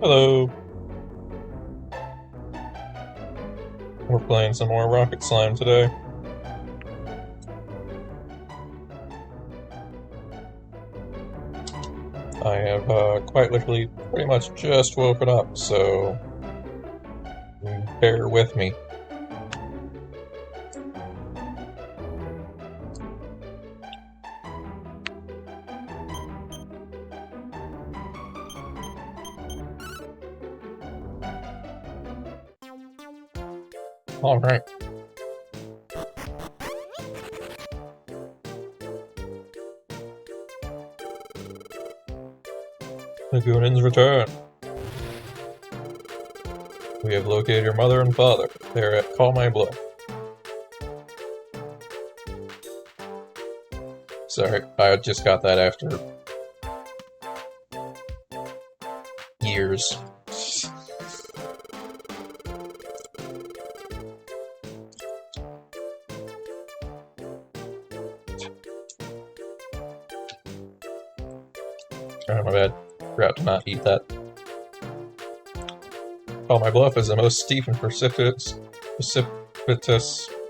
Hello! We're playing some more Rocket Slime today. I have quite literally pretty much just woken up, so bear with me. Alright. The Goonin's return. We have located your mother and father. They're at Call My Bluff. Sorry, I just got that after years. Oh, my bad. Forgot to not eat that. Call My Bluff is the most steep and precipitous,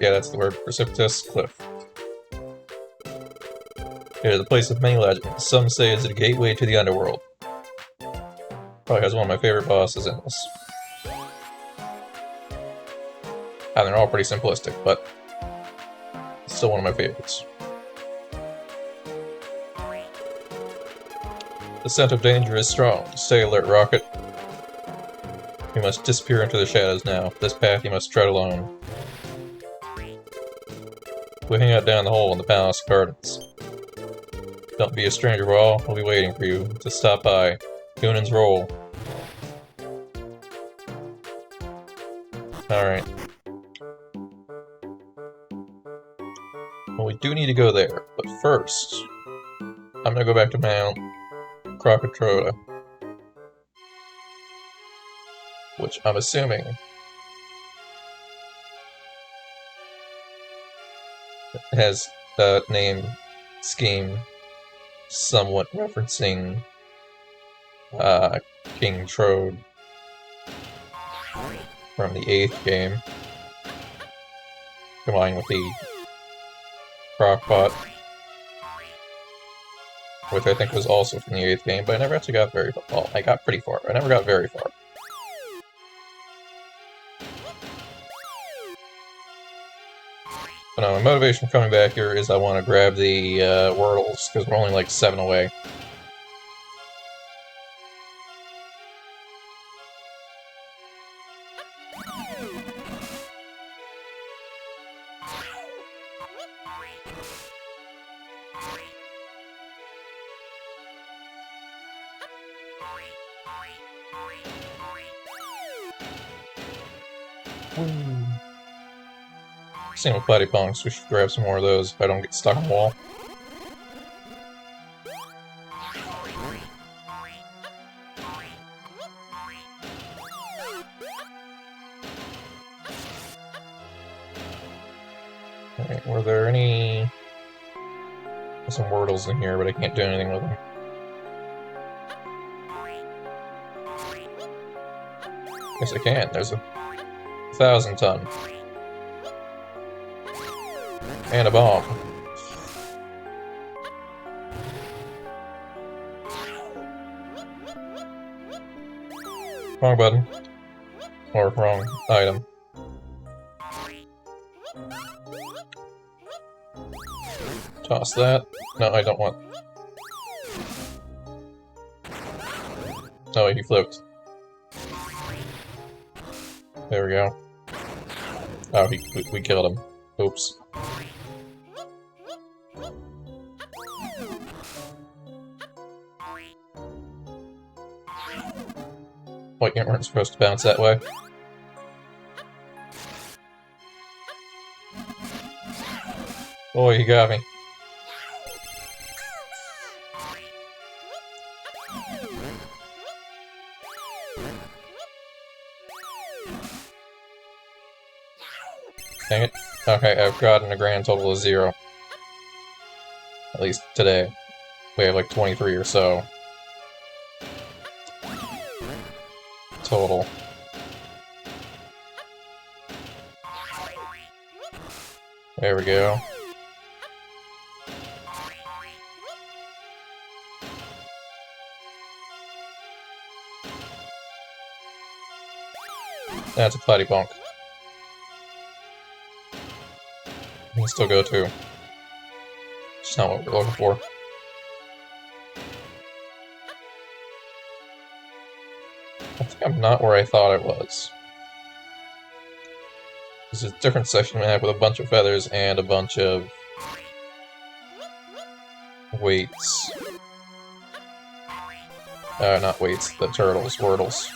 yeah, that's the word, precipitous cliff. It is a place of many legends. Some say it's a gateway to the underworld. Probably has one of my favorite bosses in this. And they're all pretty simplistic, but it's still one of my favorites. The scent of danger is strong. Stay alert, Rocket. You must disappear into the shadows now. This path you must tread alone. We hang out down the hole in the palace gardens. Don't be a stranger, we'll be waiting for you to stop by. Goonin's roll. Alright. Well, we do need to go there, but first, I'm gonna go back to Mount Krakatoa, which I'm assuming has a name scheme somewhat referencing King Trode from the 8th game, combined with the Crockpot, which I think was also from the 8th game, but I never actually got very far. Well, I got pretty far, but I never got very far. But no, my motivation for coming back here is I want to grab the Wordles, because we're only like 7 away. Same with Platypunks, we should grab some more of those if I don't get stuck on the wall. Alright, were there any... There's some Wordles in here, but I can't do anything with them. Yes, I can. There's a 1,000-ton. And a bomb. Wrong button. Or wrong item. Toss that. No, I don't want... Oh, he flipped. There we go. Oh, we killed him. Oops. Wait, you weren't supposed to bounce that way. Boy, he got me. Dang it. Okay, I've gotten a grand total of 0. At least today. We have like 23 or so. total. There we go. That's a Platty Bonk. We can still go too. It's not what we're looking for. I think I'm not where I thought I was. This is a different section map with a bunch of feathers and a bunch of weights. Not weights, the turtles, Wordles.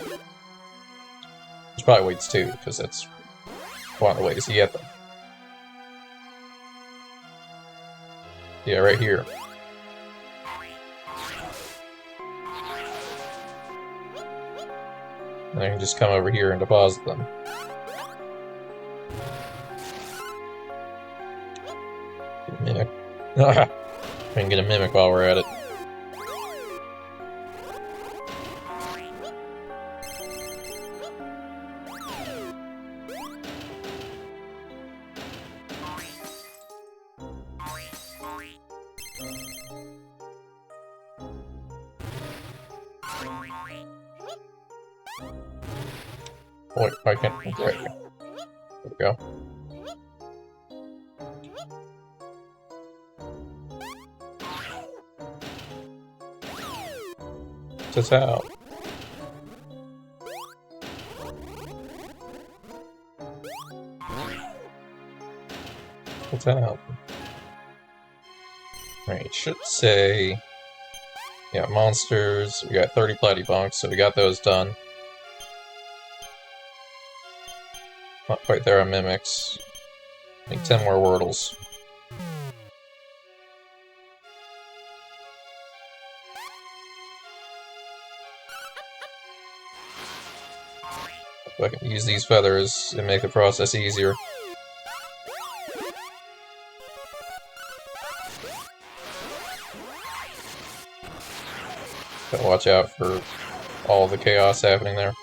There's probably weights too, because that's one of the ways you get them. Yeah, right here. And I can just come over here and deposit them. Get a mimic. I can get a mimic while we're at it. Wait, I can't. Right here. There we go. Just out. What's out? Right, it should say. Yeah, monsters. We got 30 Platty Bonks, so we got those done. Not quite there on mimics. I think 10 more Wordles. If I can use these feathers and make the process easier. Gotta watch out for all the chaos happening there.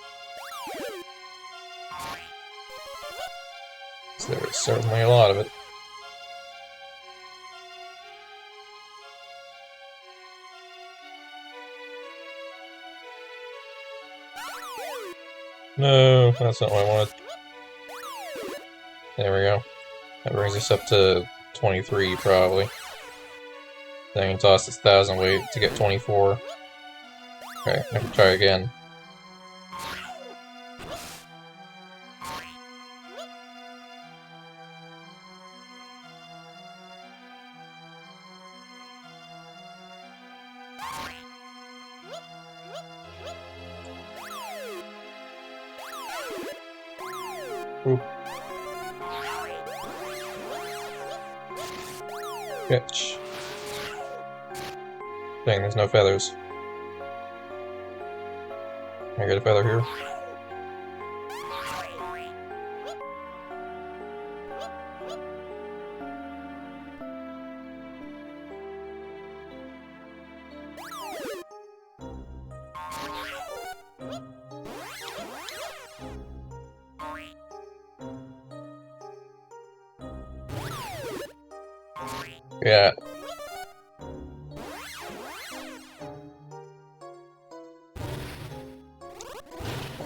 There's certainly a lot of it. No, that's not what I wanted. There we go. That brings us up to 23, probably. Then I can toss this 1,000 weight to get 24. Okay, I can try again. Oop. Catch. Dang, there's no feathers. Can I get a feather here? Yeah.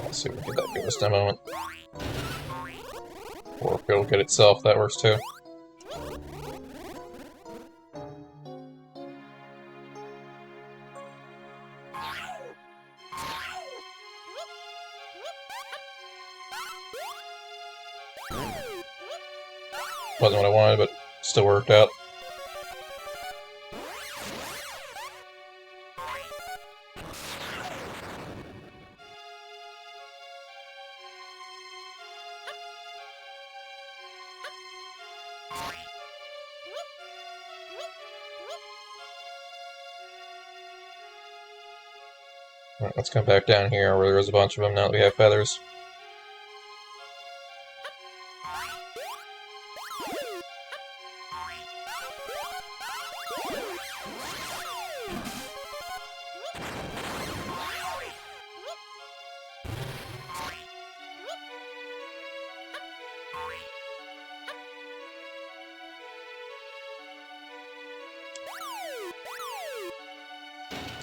Let's see if we can get that ghost in a moment. Or if it'll get itself, that works too. Wasn't what I wanted, but still worked out. Alright, let's come back down here where there's a bunch of them now that we have feathers.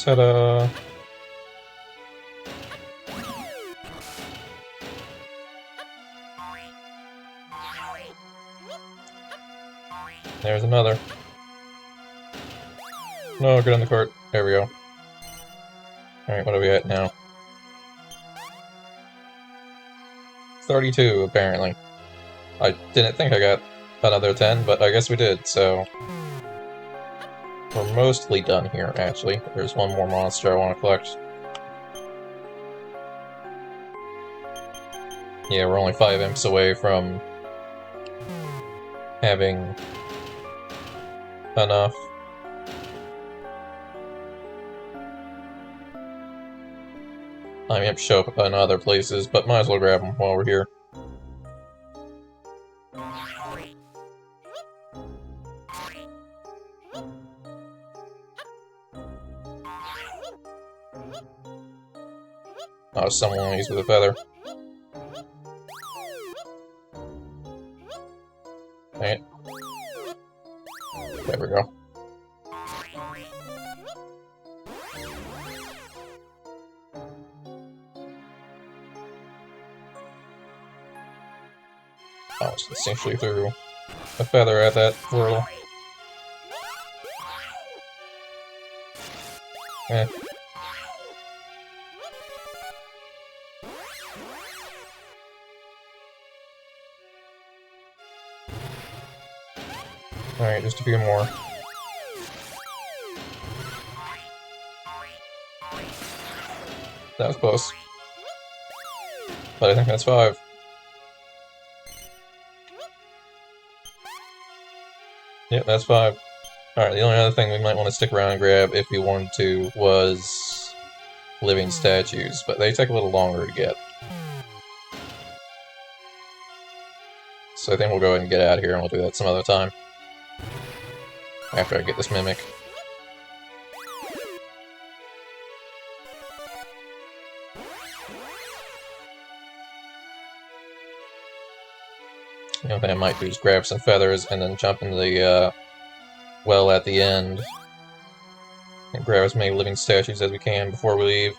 Ta-da! There's another. No, get on the cart. There we go. Alright, what are we at now? 32, apparently. I didn't think I got another 10, but I guess we did, so... We're mostly done here, actually. There's one more monster I want to collect. Yeah, we're only 5 imps away from having enough. I mean, imps show up in other places, but might as well grab them while we're here. Oh, someone leaves with a feather. Right. There we go. I was essentially threw a feather at that portal. Eh. Alright, just a few more. That was close. But I think that's 5. Yep, that's 5. Alright, the only other thing we might want to stick around and grab if we wanted to was living statues, but they take a little longer to get. So I think we'll go ahead and get out of here and we'll do that some other time. After I get this mimic. The only thing I might do is grab some feathers and then jump into the well at the end and grab as many living statues as we can before we leave.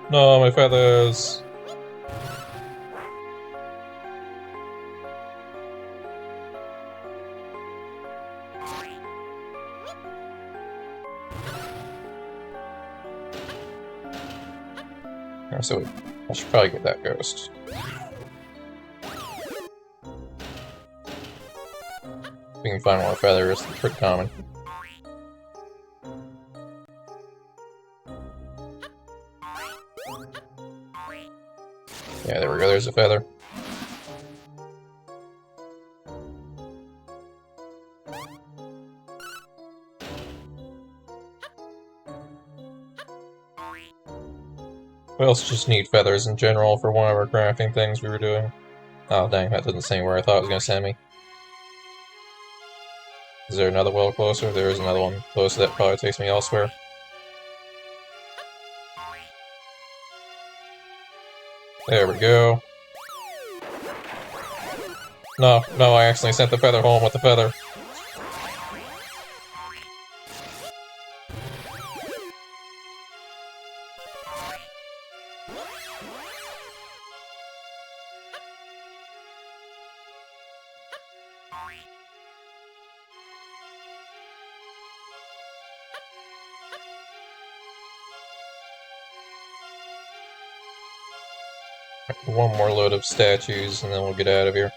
No, my feathers! So I should probably get that ghost. If we can find more feathers, it's pretty common. Yeah, there we go, there's a feather. We also just need feathers in general for one of our crafting things we were doing. Oh dang, that doesn't seem where I thought it was going to send me. Is there another well closer? There is another one close, that probably takes me elsewhere. There we go. No, I accidentally sent the feather home with the feather. One more load of statues and then we'll get out of here.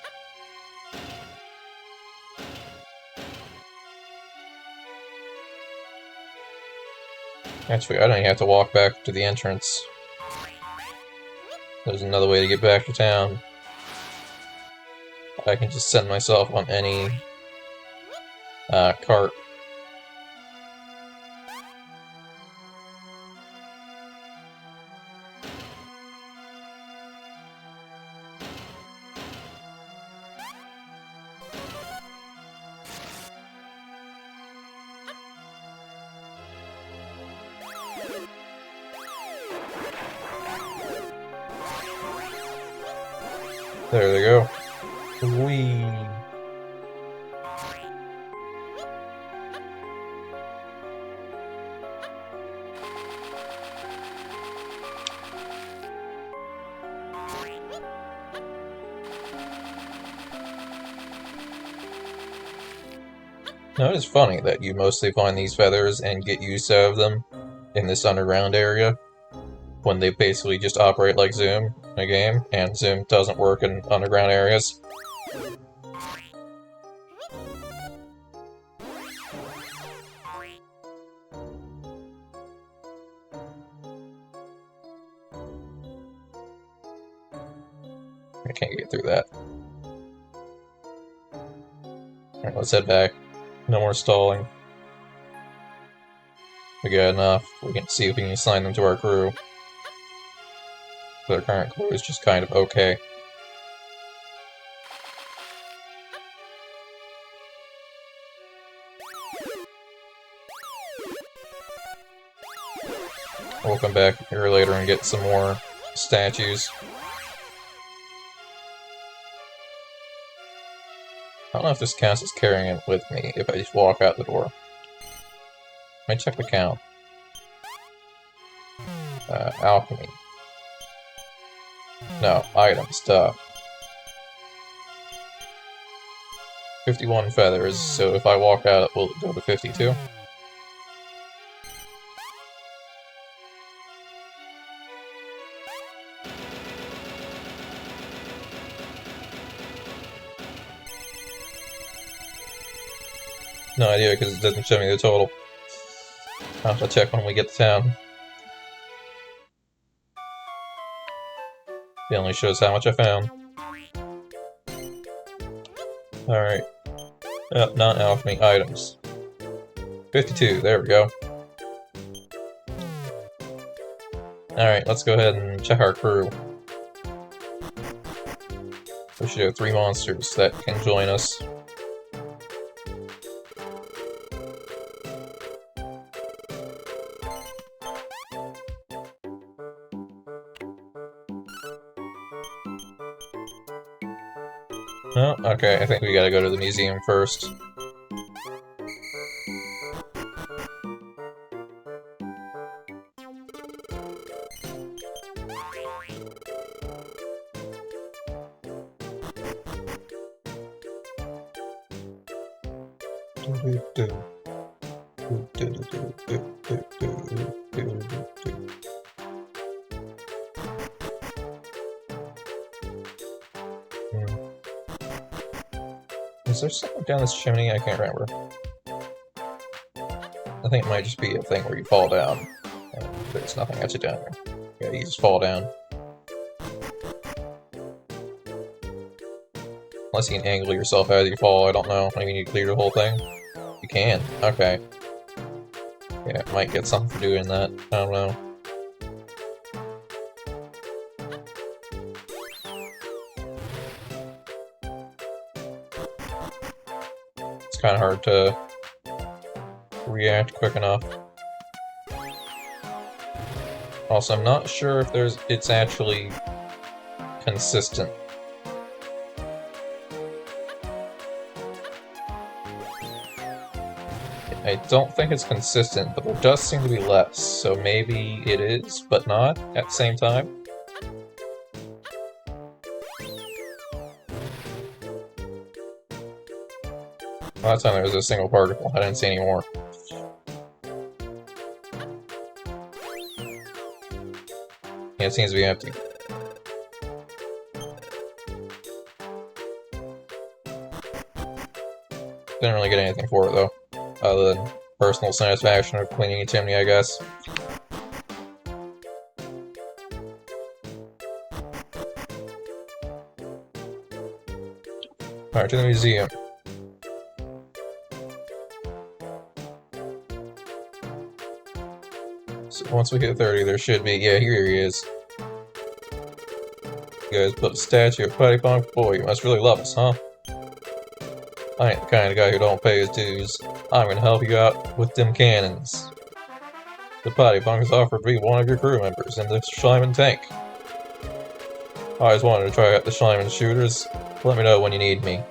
Actually, I don't even have to walk back to the entrance. There's another way to get back to town. I can just send myself on any cart. There they go. Whee! Now it is funny that you mostly find these feathers and get use out of them in this underground area, when they basically just operate like Zoom in a game, and Zoom doesn't work in underground areas. I can't get through that. Alright, let's head back. No more stalling. We got enough. We can see if we can assign them to our crew. Their current crew is just kind of okay. We'll come back here later and get some more statues. I don't know if this counts as carrying it with me if I just walk out the door. Let me check the count. Alchemy. No, items, duh. 51 feathers, so if I walk out, it will go to 52. No idea, because it doesn't show me the total. I'll have to check when we get to town. It only shows how much I found. Alright. Non-alchemy items. 52, there we go. Alright, let's go ahead and check our crew. We should have 3 monsters that can join us. Oh, okay, I think we gotta go to the museum first. Is there something down this chimney? I can't remember. I think it might just be a thing where you fall down. There's nothing actually down there. Yeah, you just fall down. Unless you can angle yourself as you fall, I don't know. Maybe you need to clear the whole thing? You can. Okay. Yeah, might get something for doing that. I don't know. It's kind of hard to react quick enough. Also, I'm not sure if it's actually consistent. I don't think it's consistent, but there does seem to be less, so maybe it is, but not at the same time. Last time there was a single particle, I didn't see any more. Yeah, it seems to be empty. Didn't really get anything for it, though. Other than personal satisfaction of cleaning a chimney, I guess. Alright, to the museum. So once we hit 30, there should be... Yeah, here he is. You guys built a statue of Putty Punk? Boy, you must really love us, huh? I ain't the kind of guy who don't pay his dues. I'm gonna help you out with them cannons. The Potty Punk has offered to be one of your crew members in the Schleiman tank. I always wanted to try out the Schleiman shooters. Let me know when you need me.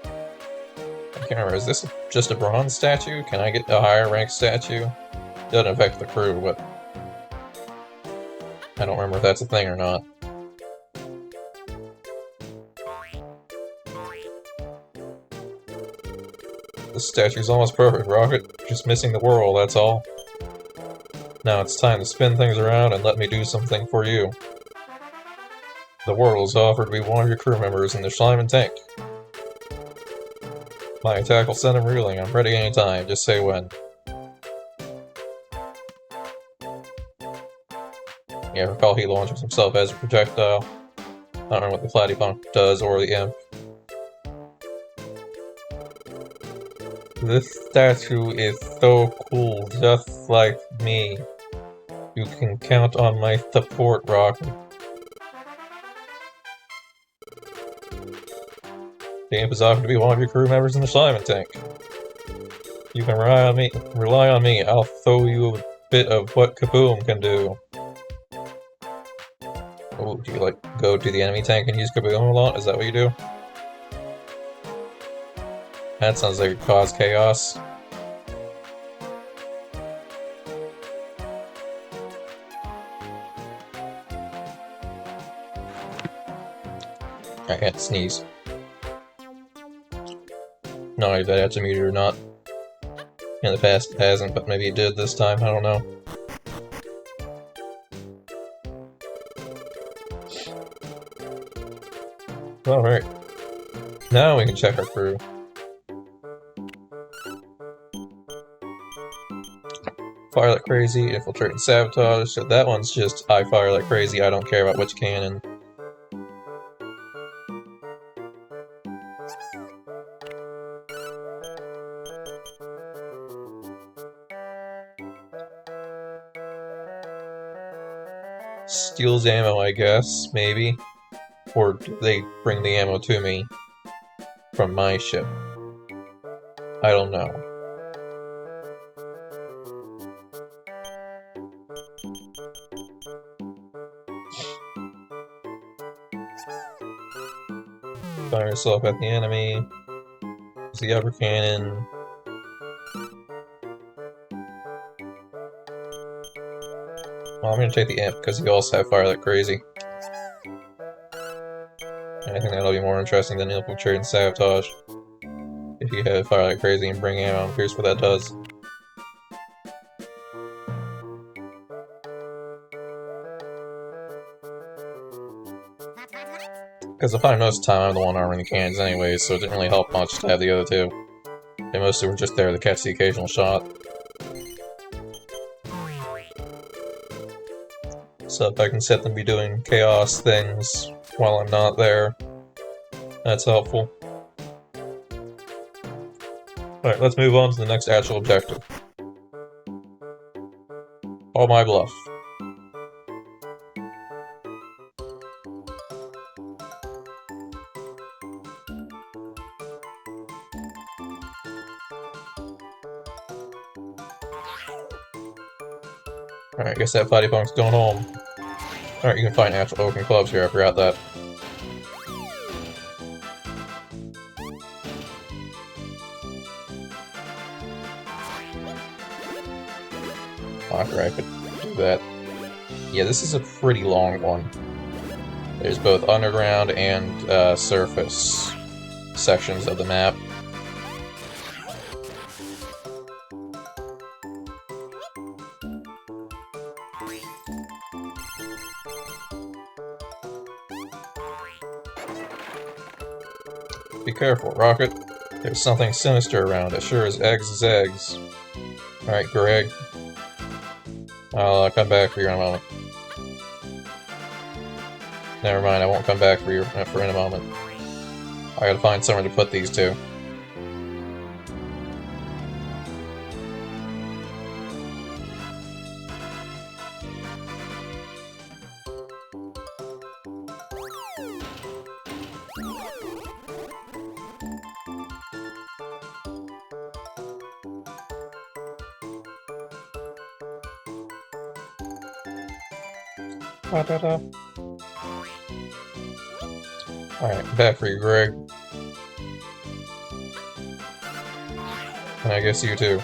I can't remember, is this just a bronze statue? Can I get a higher rank statue? Doesn't affect the crew, but I don't remember if that's a thing or not. This statue's almost perfect, Rocket. Just missing the whirl, that's all. Now it's time to spin things around and let me do something for you. The whirl is offered to be one of your crew members in the Schleiman tank. My attack will send him reeling. I'm ready anytime, just say when. Yeah, recall he launches himself as a projectile. I don't know what the Platypunk does or the Imp. This statue is so cool, just like me. You can count on my support, Rocket. The Imp is offered to be one of your crew members in the Schleiman tank. You can rely on me. I'll show you a bit of what Kaboom can do. Oh, do you like go to the enemy tank and use Kaboom a lot? Is that what you do? That sounds like it would cause chaos. I can't sneeze. No, if that had to mute it or not. In the past it hasn't, but maybe it did this time, I don't know. Alright. Now we can check our crew. Fire like crazy, infiltrate and sabotage. So that one's just I fire like crazy, I don't care about which cannon. Steals ammo, I guess, maybe. Or do they bring the ammo to me from my ship? I don't know. Fire yourself at the enemy. Use the upper cannon. Well, I'm gonna take the Imp, because he also have fire like crazy. And I think that'll be more interesting than infiltrate and sabotage. If you have fire like crazy and bring ammo, I'm curious what that does. Because if I most of the time I'm the one arming the cannons anyways, so it didn't really help much to have the other two. They mostly were just there to catch the occasional shot. So if I can set them to be doing chaos things while I'm not there, that's helpful. Alright, let's move on to the next actual objective. All my bluff. Alright, guess that Platypunk's going home. Alright, you can find actual oaken clubs here, I forgot that. I could do that. Yeah, this is a pretty long one. There's both underground and surface sections of the map. Be careful, Rocket. There's something sinister around. It sure as eggs is eggs. Alright, Greg. I'll come back for you in a moment. Never mind, I won't come back for you in a moment. I gotta find somewhere to put these two. Da, da, da. Alright, back for you, Greg. And I guess you too.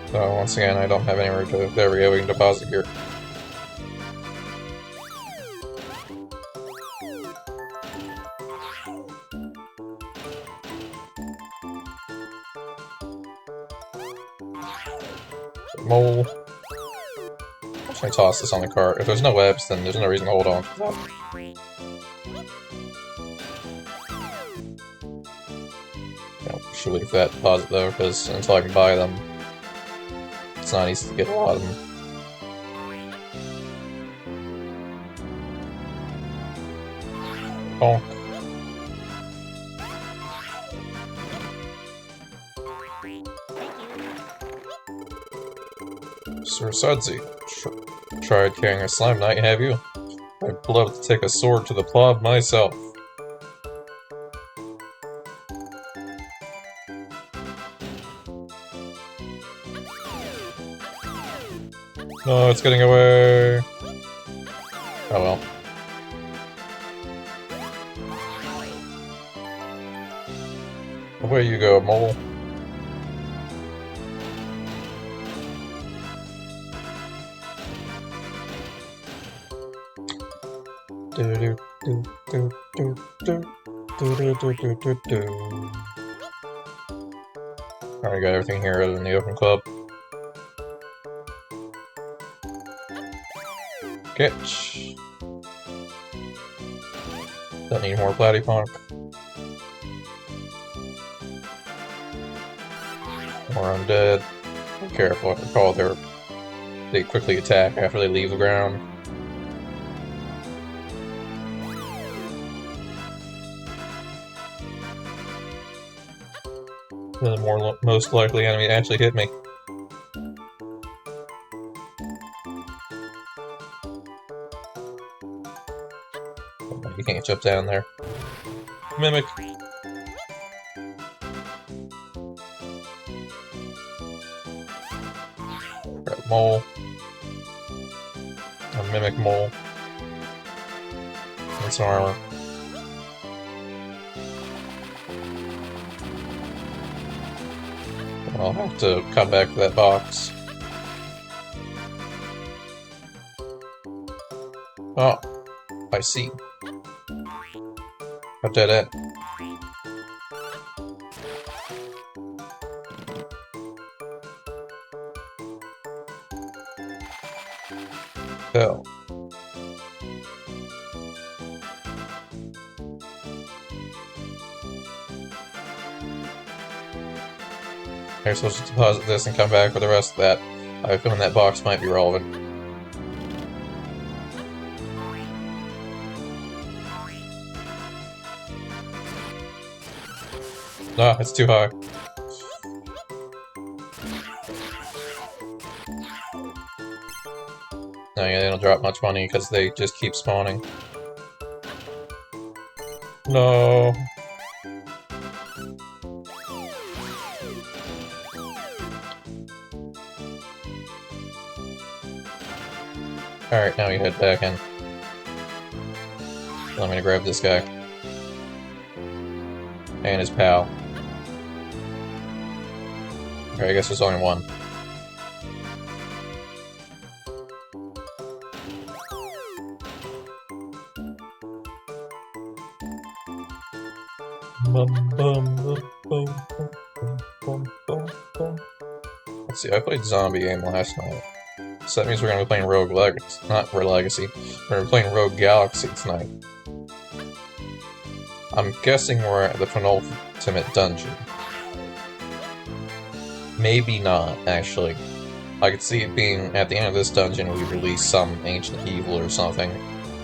So once again, I don't have anywhere to... There we go, we can deposit here. Mole. I'm just gonna toss this on the cart. If there's no webs, then there's no reason to hold on to that. Should leave that deposit though, because until I can buy them, it's not easy to get a lot of them. Bonk. Sir Sudsy, tried carrying a slime knight, have you? I'd love to take a sword to the plob myself. No, it's getting away! Oh well. Away you go, mole. Alright, got everything here other than the open club. Catch. Don't need more Platypunk. More undead. Be careful, I recall they quickly attack after they leave the ground. Then the most likely enemy to actually hit me. You can't jump down there. Mimic! Grab mole. A mimic mole. And some armor. I'll have to come back to that box. Oh, I see. A dead end. Hell. Okay, so let's just deposit this and come back for the rest of that. I have a feeling that box might be relevant. No, it's too high. No, yeah, they don't drop much money because they just keep spawning. No. Alright, now we head back in. I'm gonna grab this guy. And his pal. Okay, I guess there's only one. Let's see, I played Zombie Game last night. So that means we're gonna be playing Rogue Legacy. Not Rogue Legacy. We're gonna be playing Rogue Galaxy tonight. I'm guessing we're at the penultimate dungeon. Maybe not, actually. I could see it being at the end of this dungeon we release some ancient evil or something.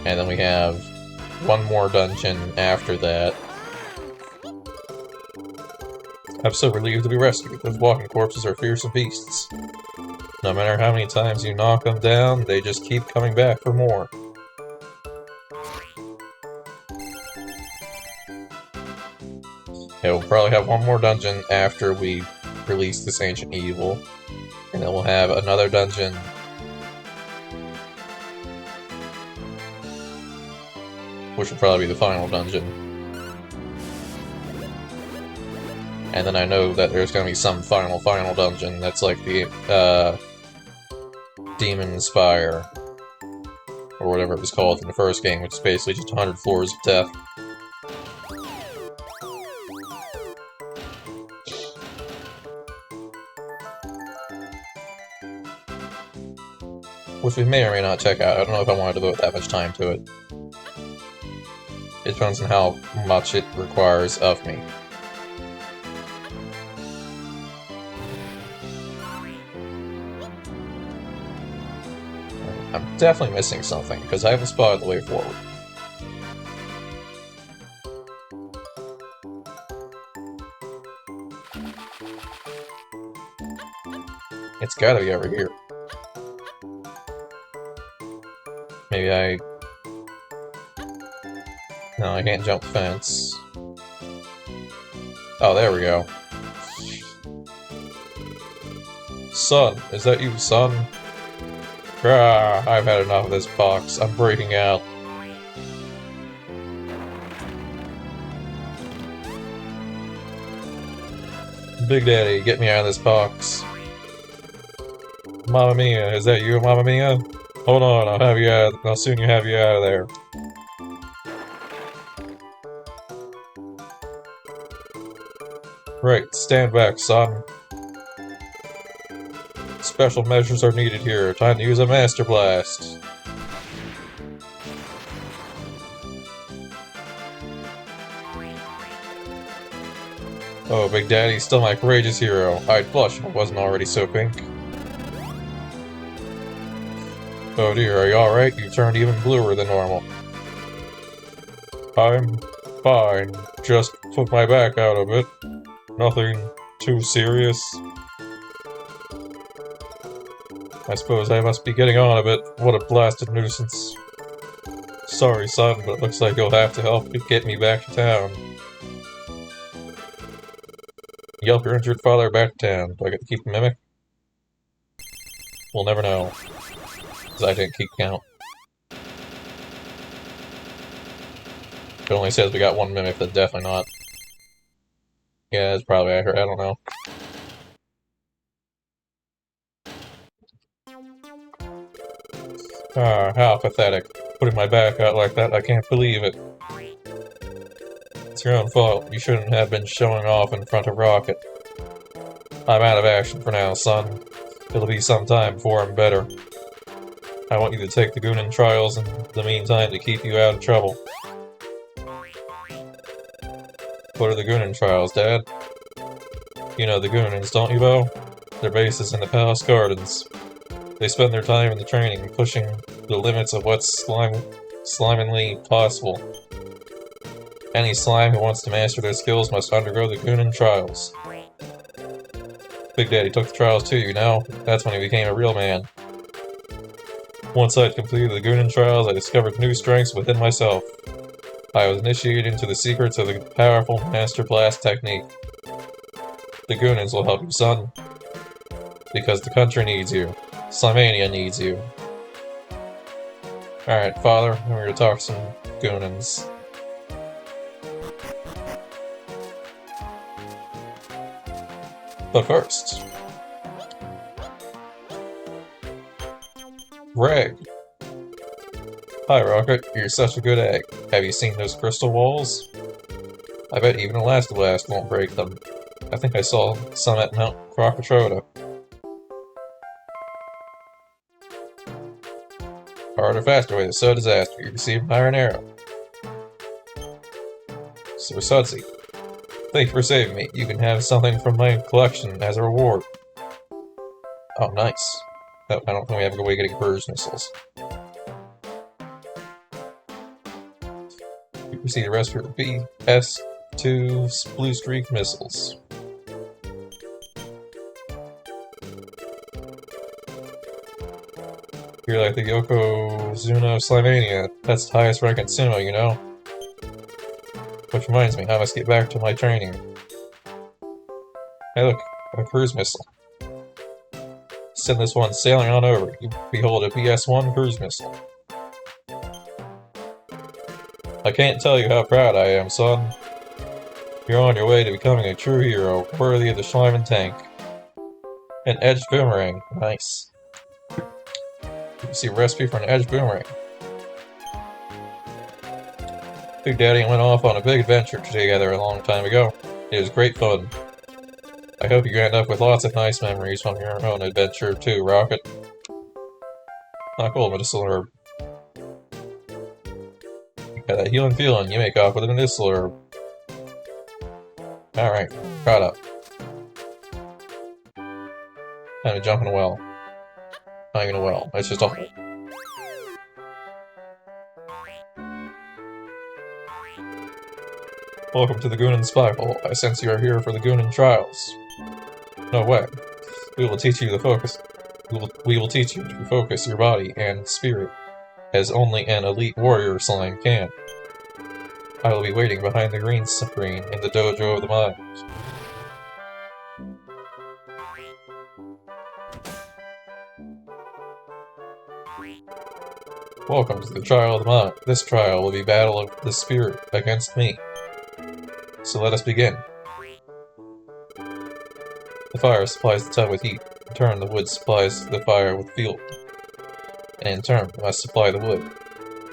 And then we have one more dungeon after that. I'm so relieved to be rescued. Those walking corpses are fearsome beasts. No matter how many times you knock them down, they just keep coming back for more. Yeah, we'll probably have one more dungeon after we release this ancient evil. And then we'll have another dungeon which will probably be the final dungeon. And then I know that there's gonna be some final dungeon that's like the, Demon Spire, or whatever it was called in the first game, which is basically just 100 floors of death. Which we may or may not check out. I don't know if I want to devote that much time to it. It depends on how much it requires of me. I'm definitely missing something, because I haven't spotted the way forward. It's gotta be over here. Maybe I... No, I can't jump the fence. Oh, there we go. Son, is that you, son? Grah, I've had enough of this box. I'm breaking out. Big Daddy, get me out of this box. Mamma Mia, is that you, Mamma Mia? Hold on, I'll soon have you out of there. Right, stand back, son. Special measures are needed here. Time to use a Master Blast. Oh, Big Daddy's still my courageous hero. I'd blush if it wasn't already so pink. Oh dear, are you alright? You turned even bluer than normal. I'm fine. Just put my back out a bit. Nothing too serious. I suppose I must be getting on a bit. What a blasted nuisance. Sorry, son, but it looks like you'll have to help get me back to town. Yelp your injured father back to town. Do I get to keep the mimic? We'll never know. Because I didn't keep count. It only says we got one mimic, but definitely not. Yeah, it's probably accurate. I don't know. Ah, how pathetic. Putting my back out like that, I can't believe it. It's your own fault. You shouldn't have been showing off in front of Rocket. I'm out of action for now, son. It'll be some time before I'm better. I want you to take the Goonin trials in the meantime to keep you out of trouble. What are the Goonin trials, Dad? You know the Goonins, don't you, Bo? Their base is in the Palace Gardens. They spend their time in the training, pushing the limits of what's slimingly possible. Any slime who wants to master their skills must undergo the Goonin trials. Big Daddy took the trials too, you know? That's when he became a real man. Once I'd completed the Goonin trials, I discovered new strengths within myself. I was initiated into the secrets of the powerful Master Blast technique. The Goonins will help you, son. Because the country needs you. Slimania needs you. Alright, Father, we're gonna talk to some Goonins. But first... Reg! Hi, Rocket. You're such a good egg. Have you seen those crystal walls? I bet even Elastoblast won't break them. I think I saw some at Mount Krakatoa. Harder, faster way to sow disaster. You receive an iron arrow. Sir Sudsy. Thank you for saving me. You can have something from my collection as a reward. Oh, nice. I don't think we have a good way of getting cruise missiles. You receive the rest for BS2 Blue Streak missiles. You're like the Yokozuna of Slimania. That's the highest rank in Sinnoh, you know? Which reminds me, I must get back to my training. Hey look, a cruise missile. Send this one sailing on over. You behold a BS-1 cruise missile. I can't tell you how proud I am, son. You're on your way to becoming a true hero, worthy of the Schleiman tank. An edged boomerang. Nice. You see a recipe for an edged boomerang. Big Daddy went off on a big adventure together a long time ago. It was great fun. I hope you end up with lots of nice memories from your own adventure too, Rocket. Not cool, medicinal herb. Got that healing feeling, you make off with a medicinal herb. Alright, caught up. Time to jump in a well. Not even a well, it's just a hole. Welcome to the Goonin Spy Hole. I sense you are here for the Goonin trials. No way. We will teach you to focus. We will teach you to focus your body and spirit, as only an elite warrior slime can. I will be waiting behind the green screen in the dojo of the mind. Welcome to the trial of the mind. This trial will be battle of the spirit against me. So let us begin. The fire supplies the tub with heat. In turn, the wood supplies the fire with fuel. And in turn, you must supply the wood.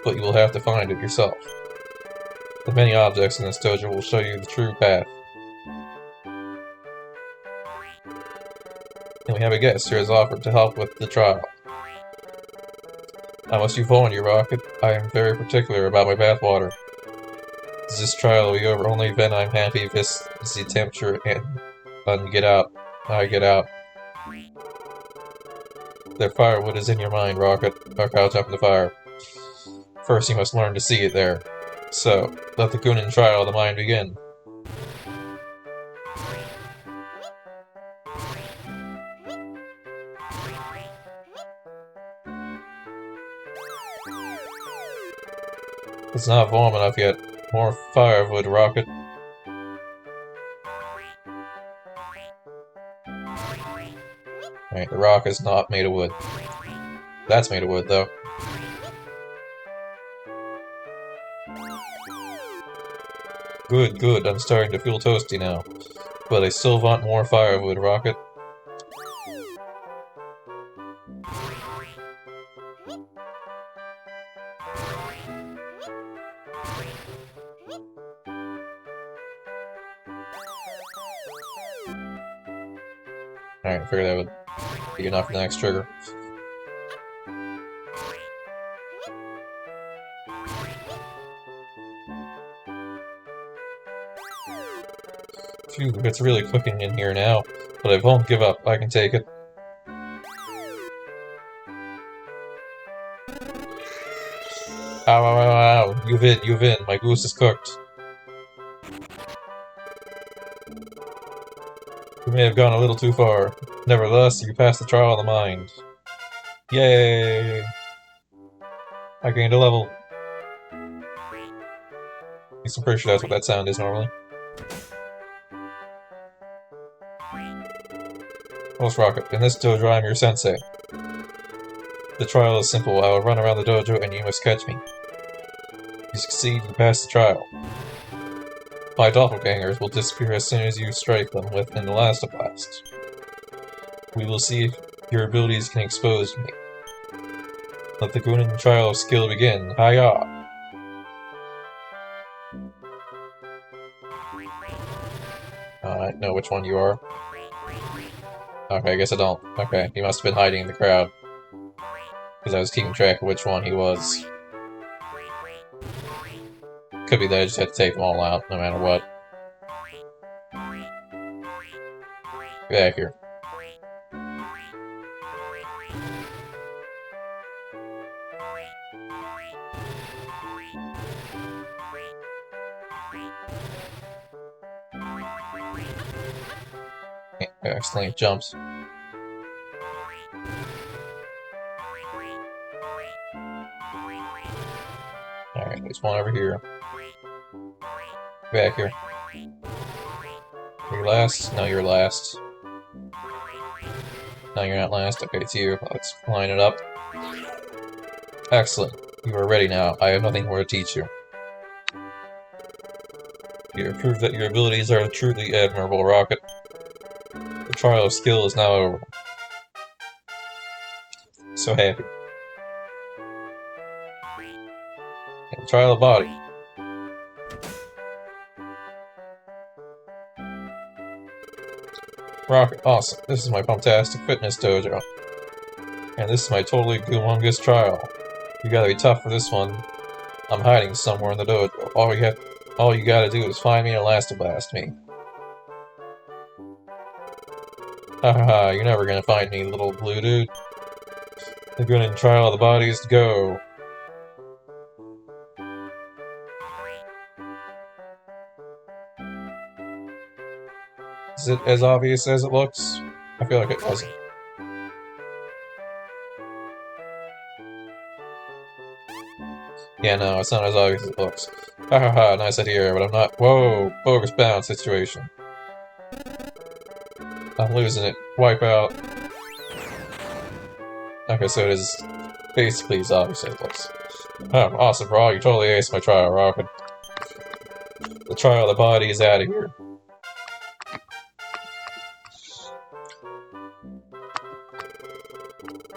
But you will have to find it yourself. The many objects in this dojo will show you the true path. And we have a guest who has offered to help with the trial. I must warn you, Rocket. I am very particular about my bathwater. This trial will be over only when I'm happy with the temperature and get out. I get out. The firewood is in your mind, Rocket. Or I'll jump in the fire. First, you must learn to see it there. So, let the Goonin trial of the mind begin. It's not warm enough yet. More firewood, Rocket. Right, the rock is not made of wood. That's made of wood, though. Good, good, I'm starting to feel toasty now. But I still want more firewood, Rocket. Alright, I figured that would be enough for the next trigger. Phew, it's really cooking in here now, but I won't give up. I can take it. Ow, ow, ow, ow. You win. My goose is cooked. You may have gone a little too far. Nevertheless, you passed the trial of the mind. Yay! I gained a level. At least I'm pretty sure that's what that sound is normally. Most Rocket, in this dojo I am your sensei. The trial is simple. I will run around the dojo and you must catch me. If you succeed, you pass the trial. My doppelgangers will disappear as soon as you strike them with an elastoplast. We will see if your abilities can expose me. Let the Goonin trial of skill begin. Hiya! I know which one you are. Okay, I guess I don't. Okay, he must have been hiding in the crowd. Because I was keeping track of which one he was. Could be that I just had to take them all out, no matter what. Get back here. I accidentally jumped. Alright, there's one over here. Back here. You're last? No, you're last. No, you're not last. Okay, it's you. Let's line it up. Excellent. You are ready now. I have nothing more to teach you. You have proved that your abilities are truly admirable, Rocket. The trial of skill is now over. So happy. And the trial of body. Rocket, awesome. This is my Pumptastic Fitness Dojo. And this is my totally humongous trial. You gotta be tough for this one. I'm hiding somewhere in the dojo. All you gotta do is find me and Elastoblast me. Haha, you're never gonna find me, little blue dude. The good and trial of the bodies go. Is it as obvious as it looks? I feel like it wasn't. Yeah, no, it's not as obvious as it looks. Hahaha, nice idea, but I'm not. Whoa, focus bound situation. I'm losing it. Wipe out. Okay, so it is basically as obvious as it looks. Oh, awesome, bro. You totally aced my trial, Rocket. The trial of the body is out of here.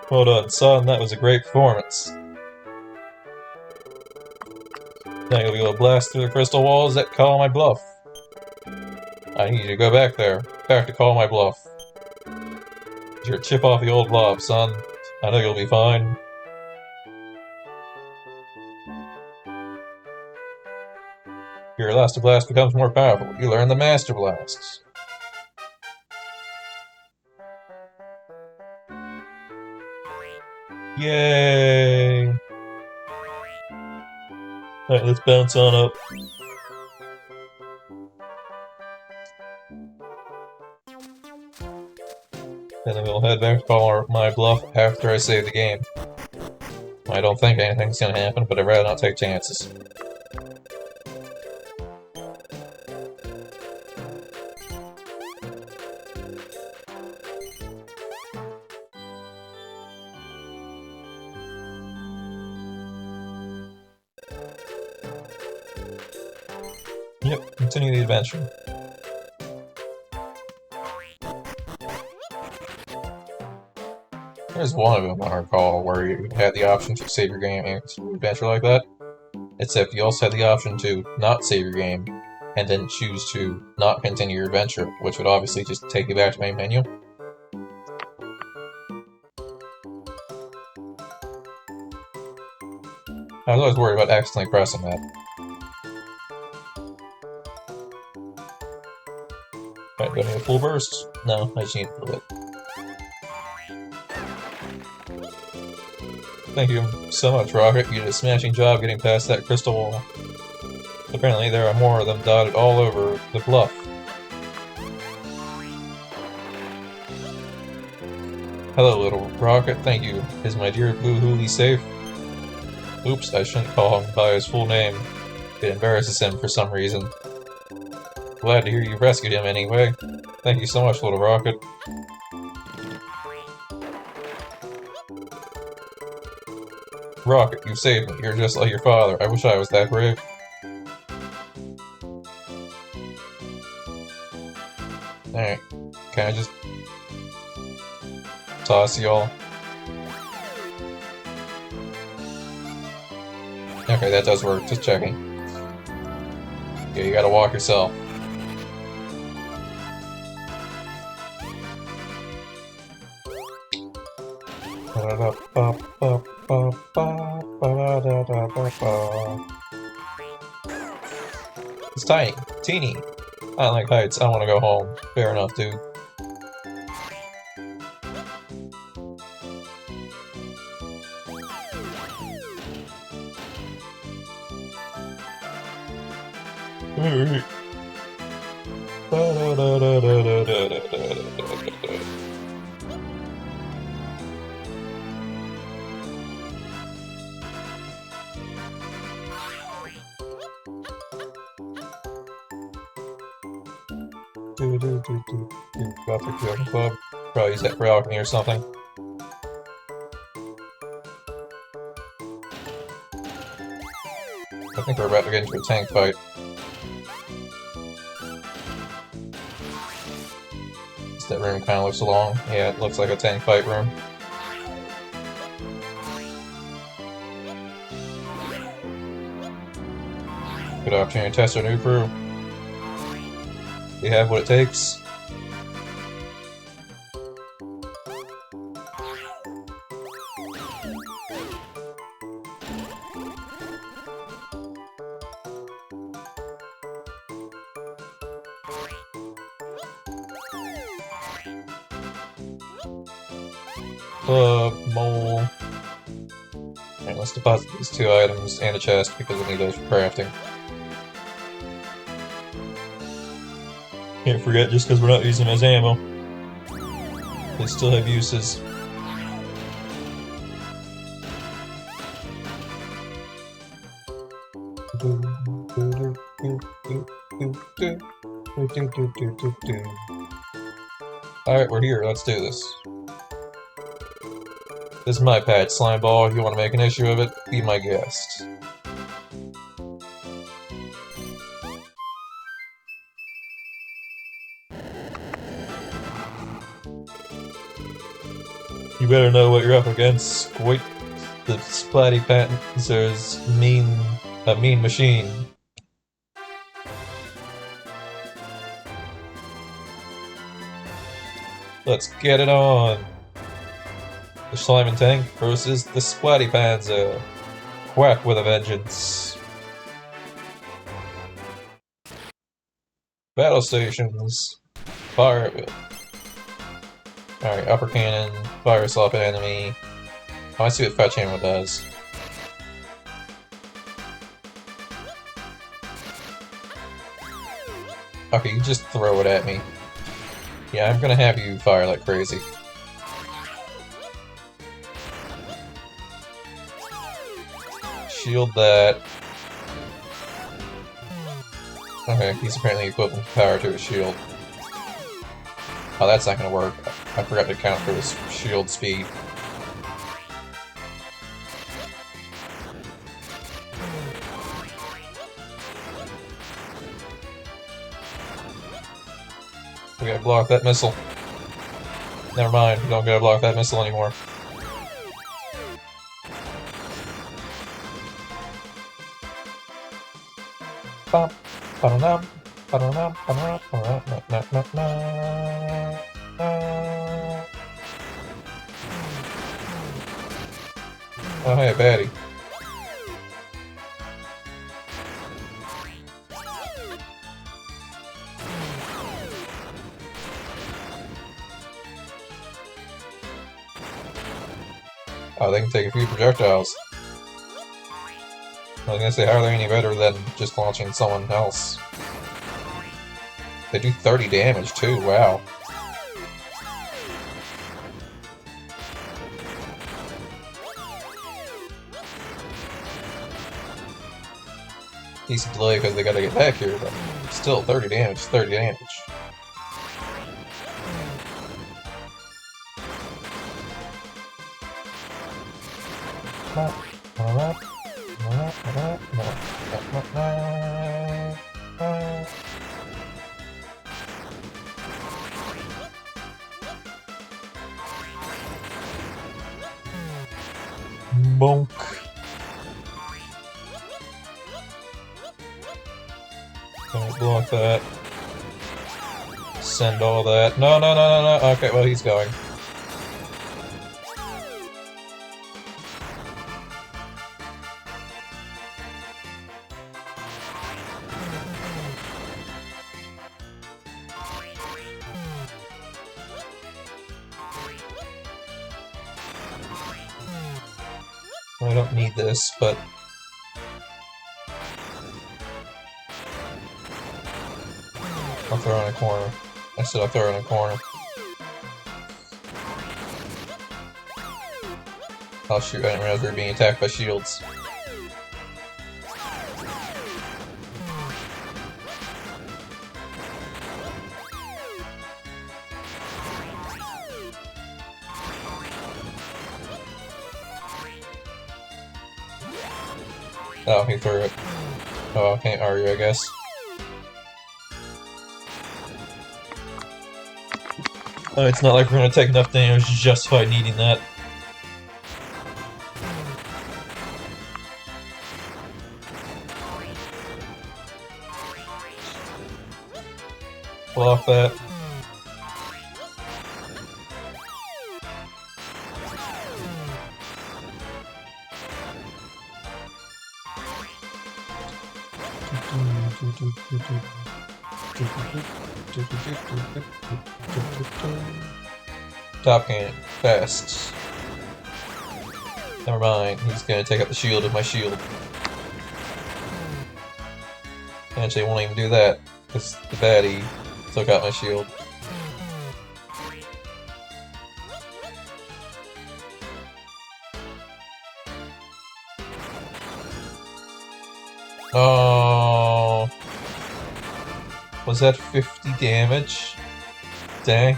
Well done, son. That was a great performance. Now you'll be able to blast through the crystal walls that call my bluff. I need you to go back there. Back to call my bluff. You're a chip off the old blob, son. I know you'll be fine. Your Elastoblast becomes more powerful. You learn the Master Blasts. Yay! Alright, let's bounce on up. And then we'll head back to call my bluff after I save the game. I don't think anything's gonna happen, but I'd rather not take chances. Yep, continue the adventure. There's one of them I recall where you had the option to save your game and continue adventure like that. Except you also had the option to not save your game and then choose to not continue your adventure, which would obviously just take you back to main menu. I was always worried about accidentally pressing that. Alright, do I need a full burst? No, I just need a little bit. Thank you so much, Rocket. You did a smashing job getting past that crystal wall. Apparently there are more of them dotted all over the bluff. Hello, little Rocket. Thank you. Is my dear Boo Hoolie safe? Oops, I shouldn't call him by his full name. It embarrasses him for some reason. Glad to hear you rescued him anyway. Thank you so much, little Rocket. Rocket, you saved me. You're just like your father. I wish I was that brave. Alright. Can I just toss y'all? Okay, that does work. Just checking. Yeah, you gotta walk yourself. It's tiny. Teeny. I don't like heights. I want to go home. Fair enough, dude. Gothic Yoga Club. Probably use that for alchemy or something. I think we're about to get into a tank fight. That room kind of looks long. Yeah, it looks like a tank fight room. Good opportunity to test our new crew. We have what it takes. Mole. Alright, let's deposit these 2 items and a chest because we need those for crafting. Can't forget, just because we're not using them as ammo, they still have uses. Alright, we're here, let's do this. This is my patch, Slimeball. If you want to make an issue of it, be my guest. You better know what you're up against. Squid, the Splatty Panzer's a mean machine. Let's get it on! The Slime and Tank versus the Splatty Panzer. Quack with a vengeance. Battle stations. Fire at will. Alright, upper cannon, fire slap at enemy. I want to see what Fetch Hammer does. Okay, you just throw it at me. Yeah, I'm gonna have you fire like crazy. Shield that. Okay, he's apparently equivalent power to his shield. Oh, that's not gonna work. I forgot to count for his shield speed. We gotta block that missile. Never mind, we don't gotta block that missile anymore. Oh, hey, baddie. Oh, they can take a few projectiles. I was gonna say, how are they any better than just launching someone else? They do 30 damage too, wow. Decent delay because they gotta get back here, but still 30 damage, 30 damage. Bonk. Don't block that. Send all that. No, no, no, no, no. Okay, well, he's going. I don't need this, but... I'll throw it in a corner. I said I'll throw it in a corner. Oh shoot, I didn't realize we were being attacked by shields. Oh, he threw it. Oh, I can't argue, I guess. It's not like we're gonna take enough damage to justify needing that. Block that. Top cannon. Fast. Never mind, he's gonna take out the shield of my shield. Actually, I won't even do that, because the baddie took out my shield. Oh, was that 50 damage? Dang.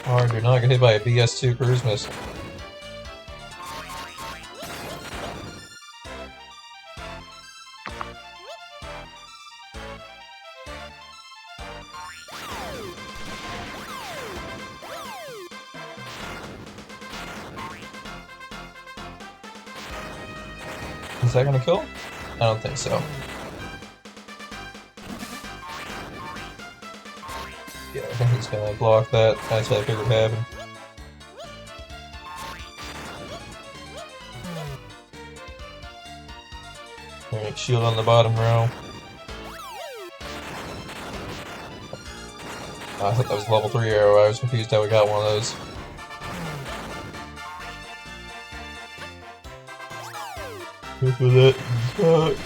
Hard, you're not gonna hit by a BS2 cruise missile. Is that gonna kill? I don't think so. Yeah, I think he's gonna block that. That's what I figured would happen. Alright, shield on the bottom row. I thought that was level 3 arrow. I was confused how we got one of those. Look at that.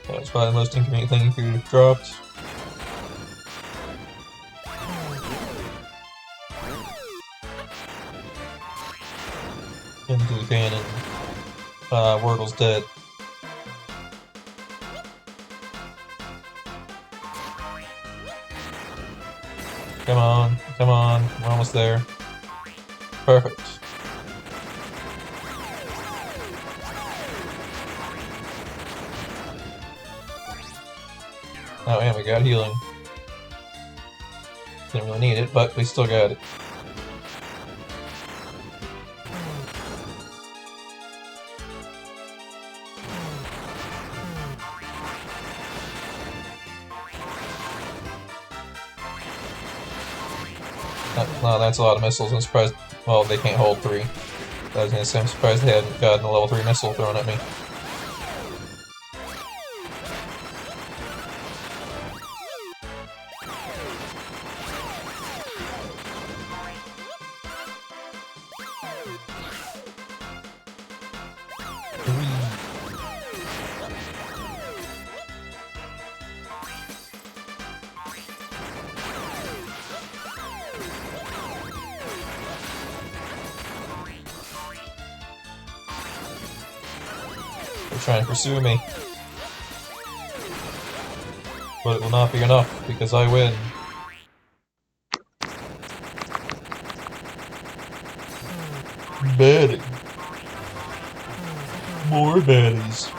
That's probably the most inconvenient thing you could have dropped. Into the cannon. Wordle's dead. Come on, come on, we're almost there. Perfect. Oh, and we got healing. Didn't really need it, but we still got it. No, that's a lot of missiles. I'm surprised. Well, they can't hold 3. I was gonna say, I'm surprised they hadn't gotten a level 3 missile thrown at me. They're trying to pursue me. But it will not be enough, because I win. Baddie. More baddies.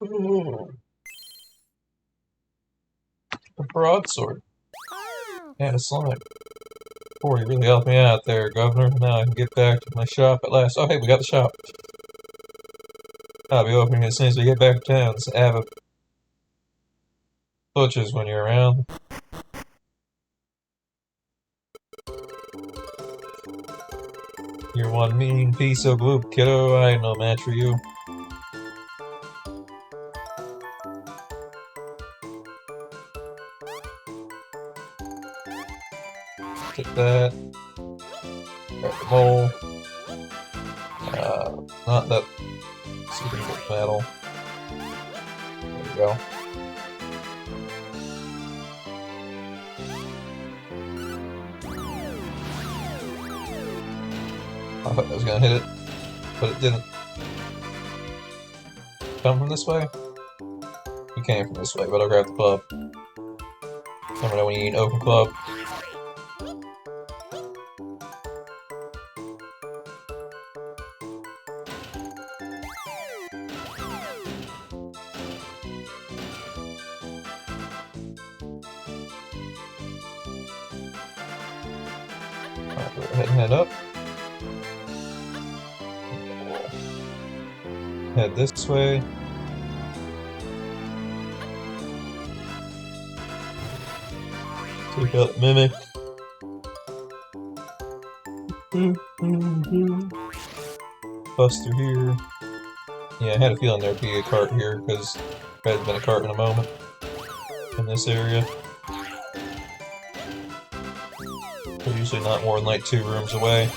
Ooh. A broadsword. And a slime. Boy, you really helped me out there, Governor. Now I can get back to my shop at last. Oh, hey, we got the shop. I'll be opening as soon as we get back to town. So have a butcher's when you're around. You're one mean piece of glue, kiddo. I ain't no match for you. Take that. Grab the bowl. Not that super metal. There we go. I thought I was gonna hit it, but it didn't. Come from this way? You came from this way, but I'll grab the club. Let me know when you need an open club. Alright, go ahead and head up. Head this way. Take out Mimic. Buster here. Yeah, I had a feeling there'd be a cart here, because there hasn't been a cart in a moment in this area. They're usually not more than like 2 rooms away.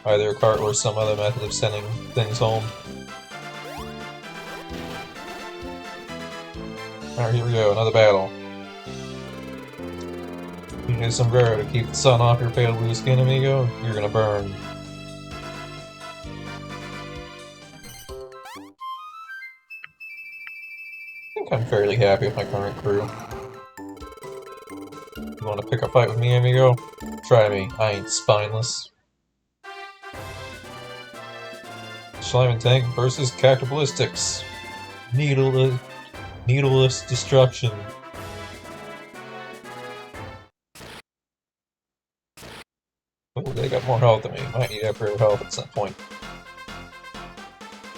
Either a cart or some other method of sending things home. Alright, here we go, another battle. You need a sombrero to keep the sun off your pale blue skin, amigo. You're gonna burn. I think I'm fairly happy with my current crew. You wanna pick a fight with me, amigo? Try me. I ain't spineless. Slime and Tank versus Cactaballistics. Needleless destruction. Oh, they got more health than me. Might need upgrade health at some point.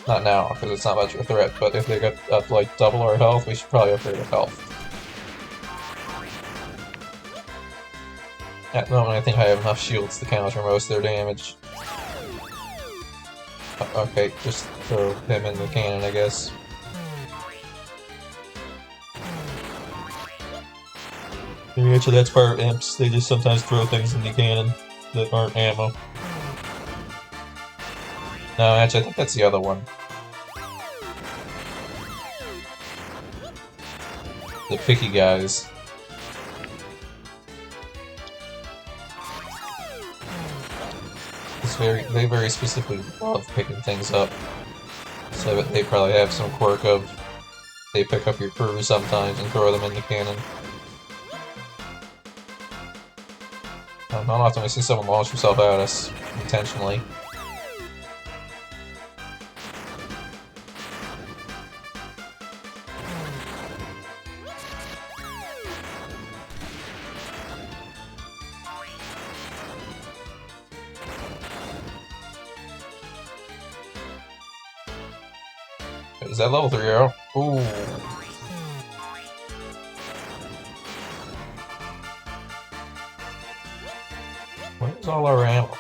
Not now, because it's not much of a threat, but if they got up like double our health, we should probably upgrade our health. At the moment, I think I have enough shields to counter most of their damage. Okay, just throw him in the cannon, I guess. Maybe actually that's part of imps, they just sometimes throw things in the cannon that aren't ammo. No, actually I think that's the other one. The picky guys. They very specifically love picking things up. So they probably have some quirk of they pick up your crew sometimes and throw them in the cannon. Not often we see someone launch himself at us intentionally. Is that level 3 arrow? Ooh. Where's all our ammo?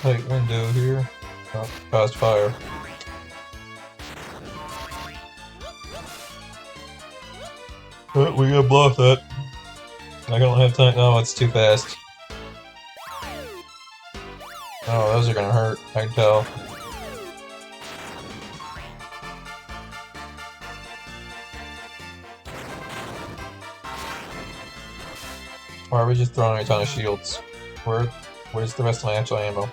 Tight window here. Oh, fast fire. But we gotta block that. I don't have time. No, it's too fast. Oh, those are gonna hurt. I can tell. Why are we just throwing a ton of shields? Where's the rest of my actual ammo?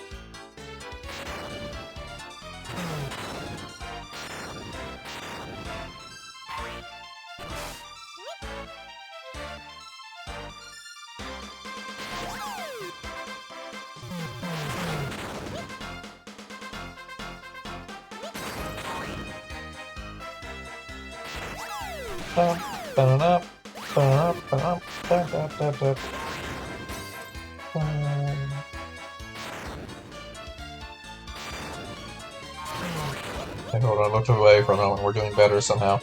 Okay, hold on, I looked away for a moment. We're doing better somehow.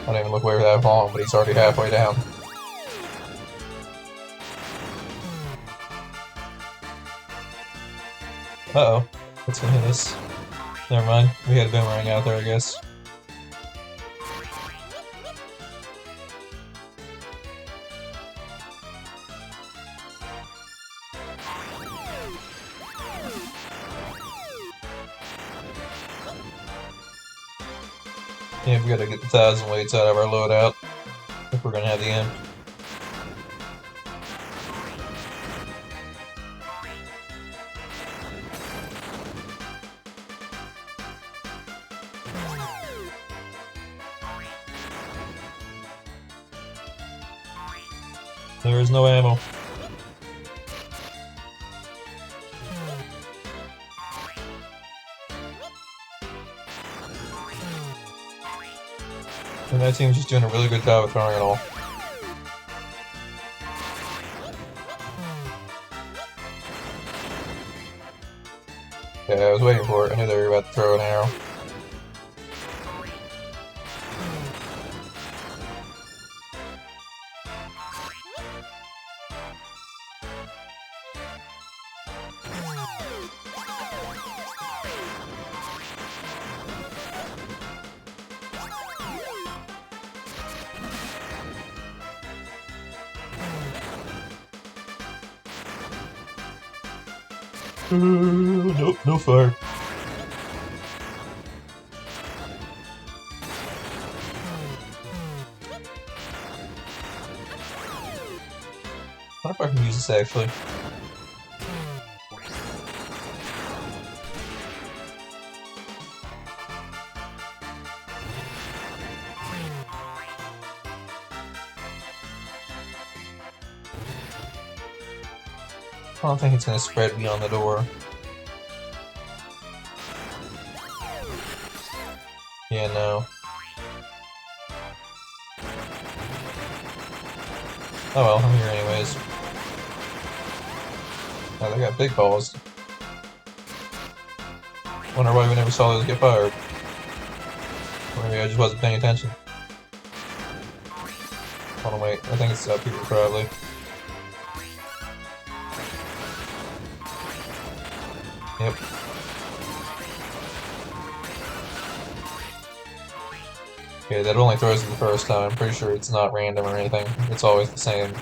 I don't even look away for that long, but he's already halfway down. Uh-oh. What's gonna hit us? Never mind. We had a boomerang out there, I guess. Yeah, we gotta get the 1,000 weights out of our loadout if we're gonna have the imp. There is no ammo. And that team's just doing a really good job of throwing it all. Yeah, I was waiting for it. I knew they were about to throw an arrow. Nope, no fire. I wonder if I can use this actually. I don't think it's gonna spread beyond the door. Yeah, no. Oh well, I'm here anyways. Oh, they got big balls. Wonder why we never saw those get fired. Or maybe I just wasn't paying attention. Hold on, wait. I think it's up here, probably. Yep. Okay, that only throws it the first time. I'm pretty sure it's not random or anything. It's always the same.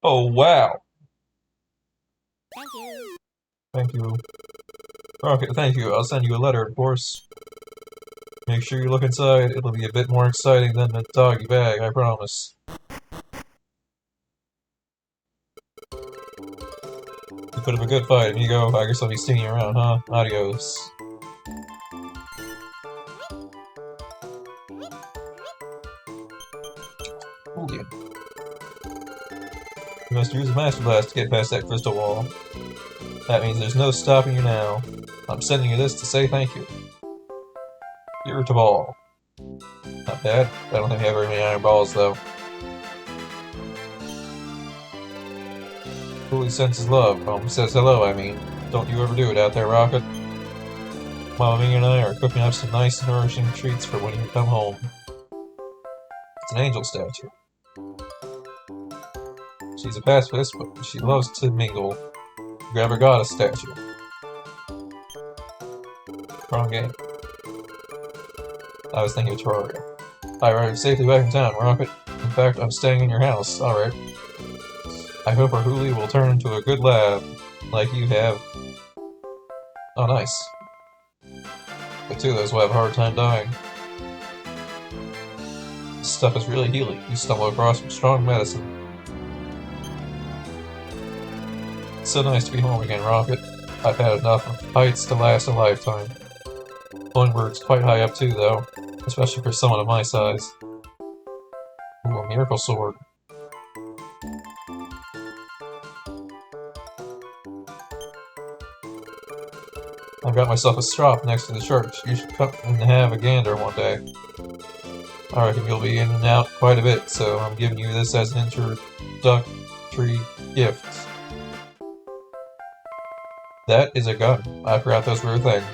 Oh, wow! Thank you. Thank you. Okay, thank you. I'll send you a letter, of course. Make sure you look inside. It'll be a bit more exciting than the doggy bag, I promise. You put up a good fight, and you go. I guess I'll be sticking around, huh? Adios. Julian. You must use a Master Blast to get past that crystal wall. That means there's no stopping you now. I'm sending you this to say thank you. Irritable. Not bad. I don't think we have very many iron balls, though. Julie senses love. Says hello, I mean. Don't you ever do it out there, Rocket? Mama Mia and I are cooking up some nice, nourishing treats for when you come home. It's an angel statue. She's a pacifist, but she loves to mingle. Grab her goddess statue. Wrong game. I was thinking of Terraria. I arrived safely back in town, Rocket. In fact, I'm staying in your house. Alright. I hope our Huli will turn into a good lab, like you have. Oh, nice. But two of those will have a hard time dying. This stuff is really healing. You stumble across some strong medicine. It's so nice to be home again, Rocket. I've had enough of heights to last a lifetime. Longbird's quite high up too, though, especially for someone of my size. Ooh, a miracle sword. I've got myself a strop next to the church. You should come and have a gander one day. I reckon you'll be in and out quite a bit, so I'm giving you this as an introductory gift. That is a gun. I forgot those were a thing.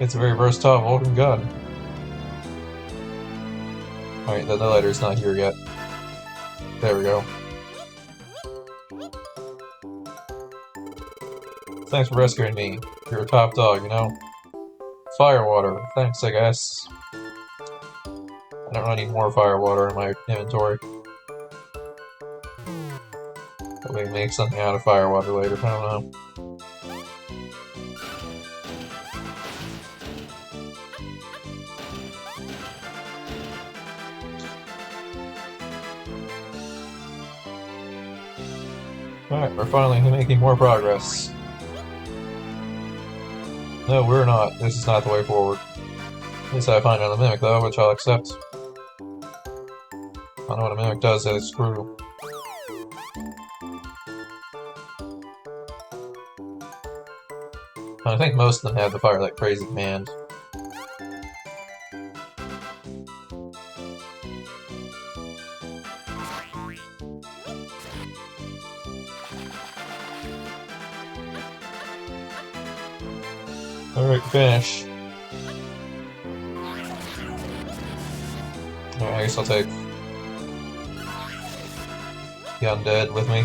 It's a very versatile Vulcan gun. Alright, the letter's not here yet. There we go. Thanks for rescuing me. You're a top dog, you know? Firewater. Thanks, I guess. I don't really need more fire water in my inventory. That way make something out of fire water later, I don't know. Alright, we're finally making more progress. No, we're not. This is not the way forward. At least I find another mimic, though, which I'll accept. I don't know what a mimic does, that is screw. I think most of them have the fire like crazy command. Alright, finish. Alright, I guess I'll take the undead with me.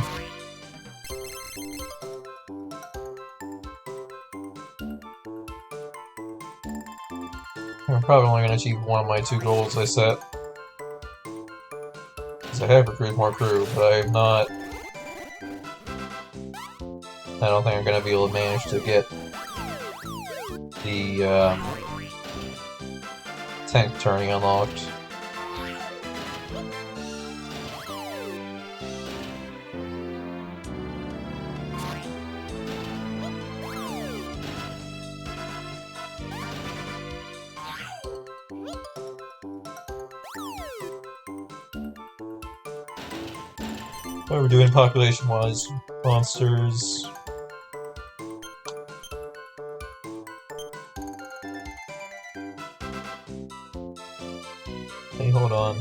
I'm probably only going to achieve one of my 2 goals I set. Because I have recruited more crew, but I have not... I don't think I'm going to be able to manage to get the Tank Tourney unlocked. What are we doing population-wise? Monsters... Hey, hold on.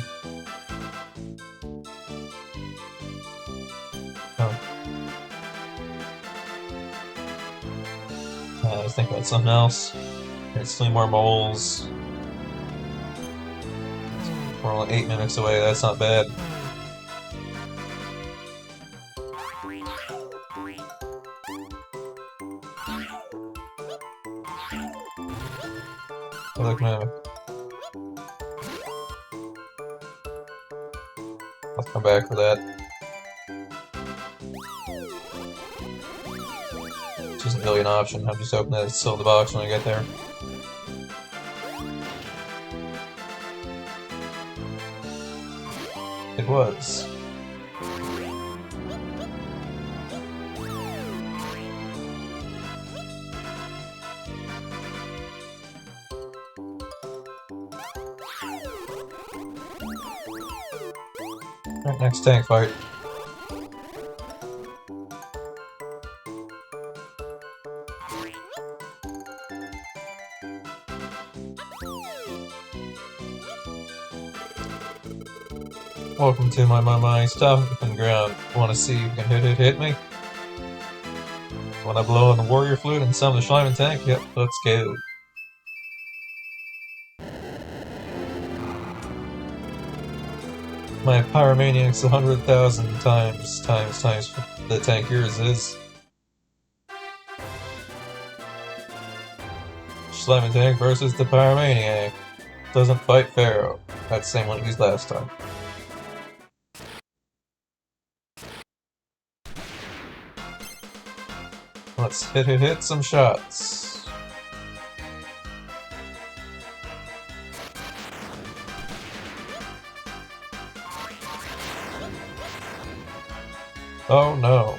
Oh. I was thinking about something else. There's 3 more moles. We're only 8 minutes away, that's not bad. Oh, look, man. I'll come back for that. Which isn't really an option. I'm just hoping that it's still in the box when I get there. It was. Alright, next tank fight. Welcome to my stomping ground. Want to see if you can hit me? Want to blow on the warrior flute and summon the Schleiman tank? Yep, let's go. My Pyromaniac's 100,000 times the tank yours is. Schleiman tank versus the Pyromaniac. Doesn't fight Pharaoh. That's the same one we used last time. Let's hit some shots. Oh no.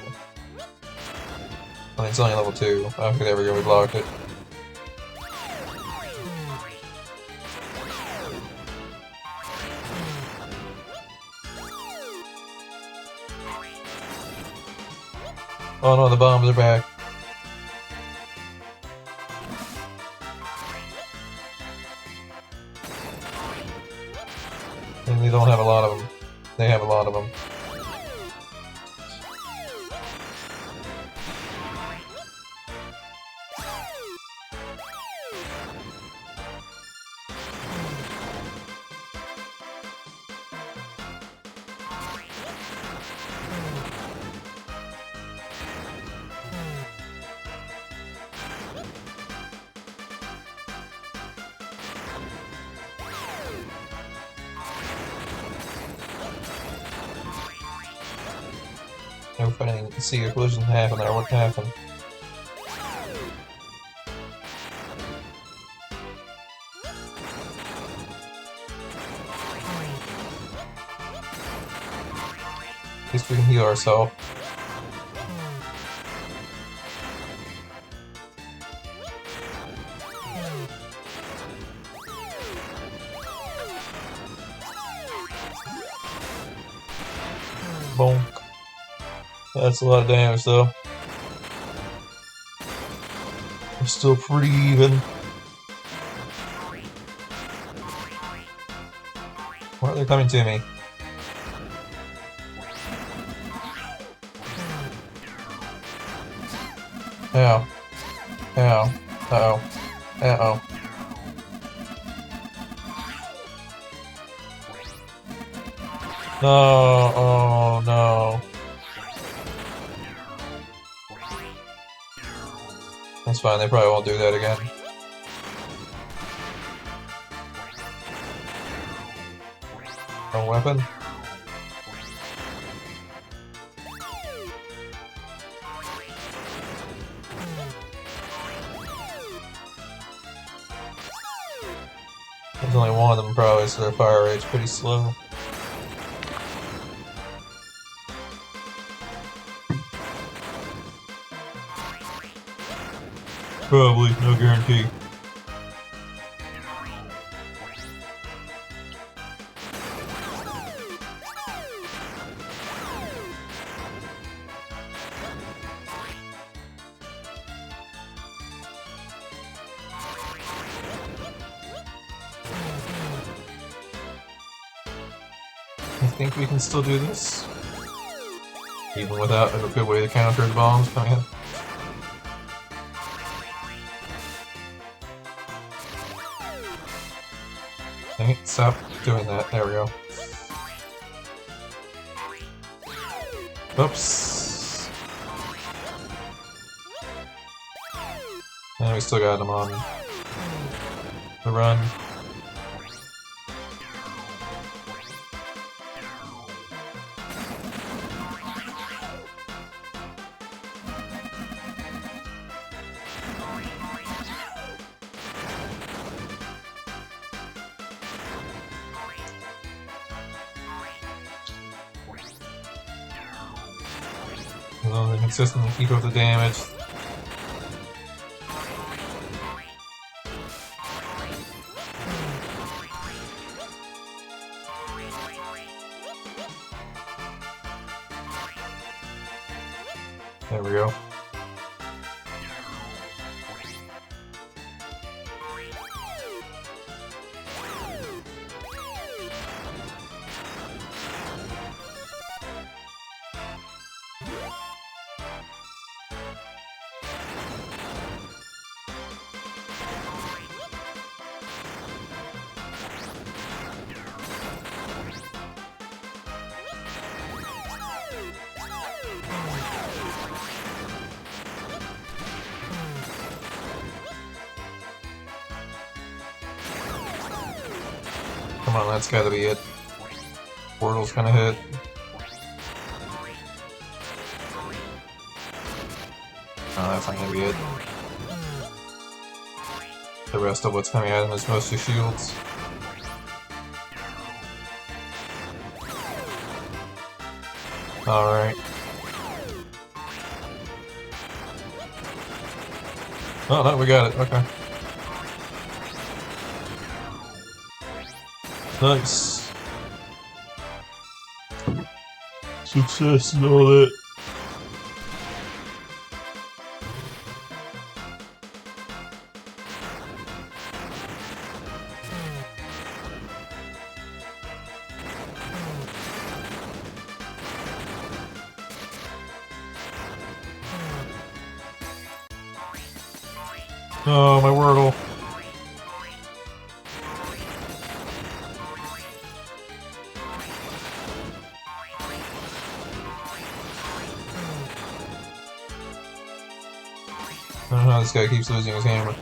I mean, it's only level 2. Okay, there we go, we blocked it. Oh no, the bombs are back. And they don't have a lot of them. They have a lot of them. if I didn't see a collision happen there, what happened? At least we can heal ourselves. Bonk. That's a lot of damage though. I'm still pretty even. Why are they coming to me? Ow. Ow. Uh-oh. Uh-oh. No, oh no. That's fine, they probably won't do that again. No weapon? There's only one of them probably, so their fire rate's pretty slow. Probably, no guarantee. I think we can still do this. Even without a good way to counter the bombs coming in. Dang it, stop doing that. There we go. Oops. And we still got him on the run. As long as they consistently keep up the damage. There we go. Come on, that's gotta be it. Portal's gonna hit. No, that's not gonna be it. The rest of what's coming at him is mostly shields. Alright. Oh, no, we got it. Okay. Nice. Success and all that. Oh, my Wordle. I don't know how this guy keeps losing his hammer.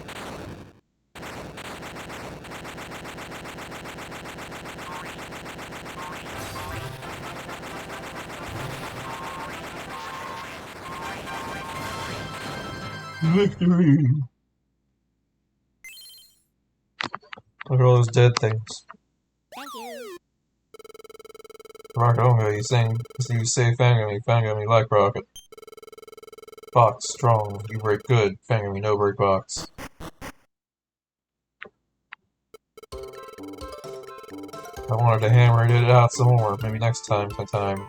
Victory! Look at all those dead things. Thank you. Rocket Onga, you say Fangami like Rocket. Box, strong, you break good, Fangami no break box. I wanted to hammer it out some more, maybe next time, sometime.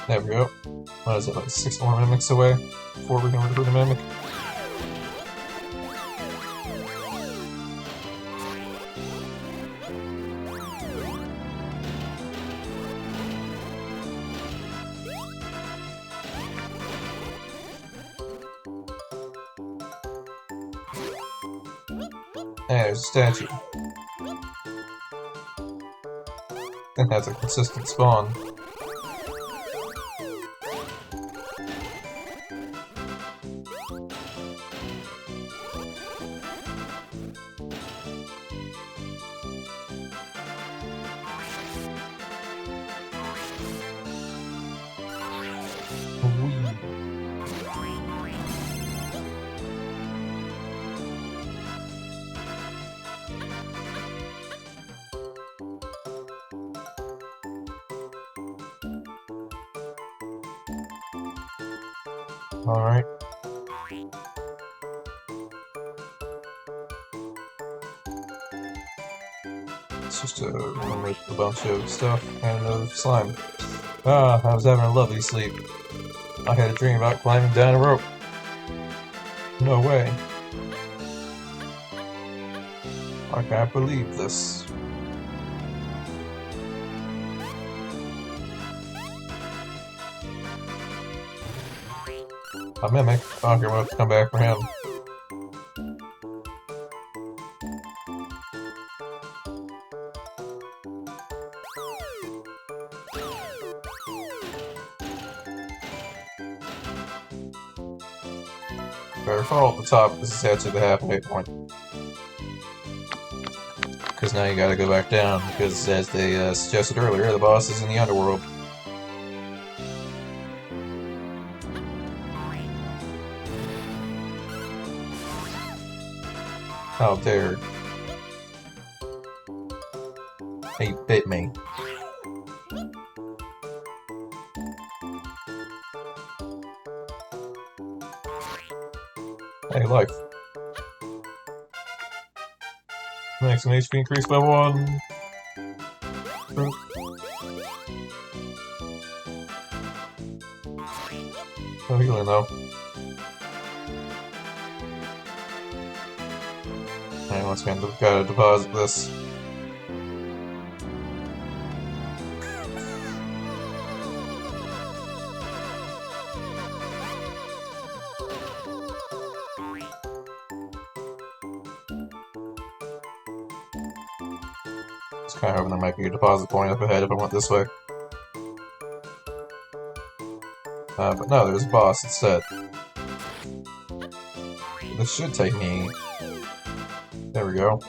There we go. What is it, like 6 more mimics away before we can recruit a mimic? Hey, there's a statue. I think that's a consistent spawn. Alright. It's just a room with a bunch of stuff and another slime. Ah, I was having a lovely sleep. I had a dream about climbing down a rope. No way. I can't believe this. A mimic. I don't have to come back for him. Better fall at the top because it's actually the halfway point. Because now you gotta go back down, because as they suggested earlier, the boss is in the underworld. How dare. He bit me. Hey, life. Maximum HP increased by 1. No healing though. Alright, once again, gotta deposit this. Just kinda hoping there might be a deposit point up ahead if I went this way. But no, there's a boss instead. This should take me... There we go.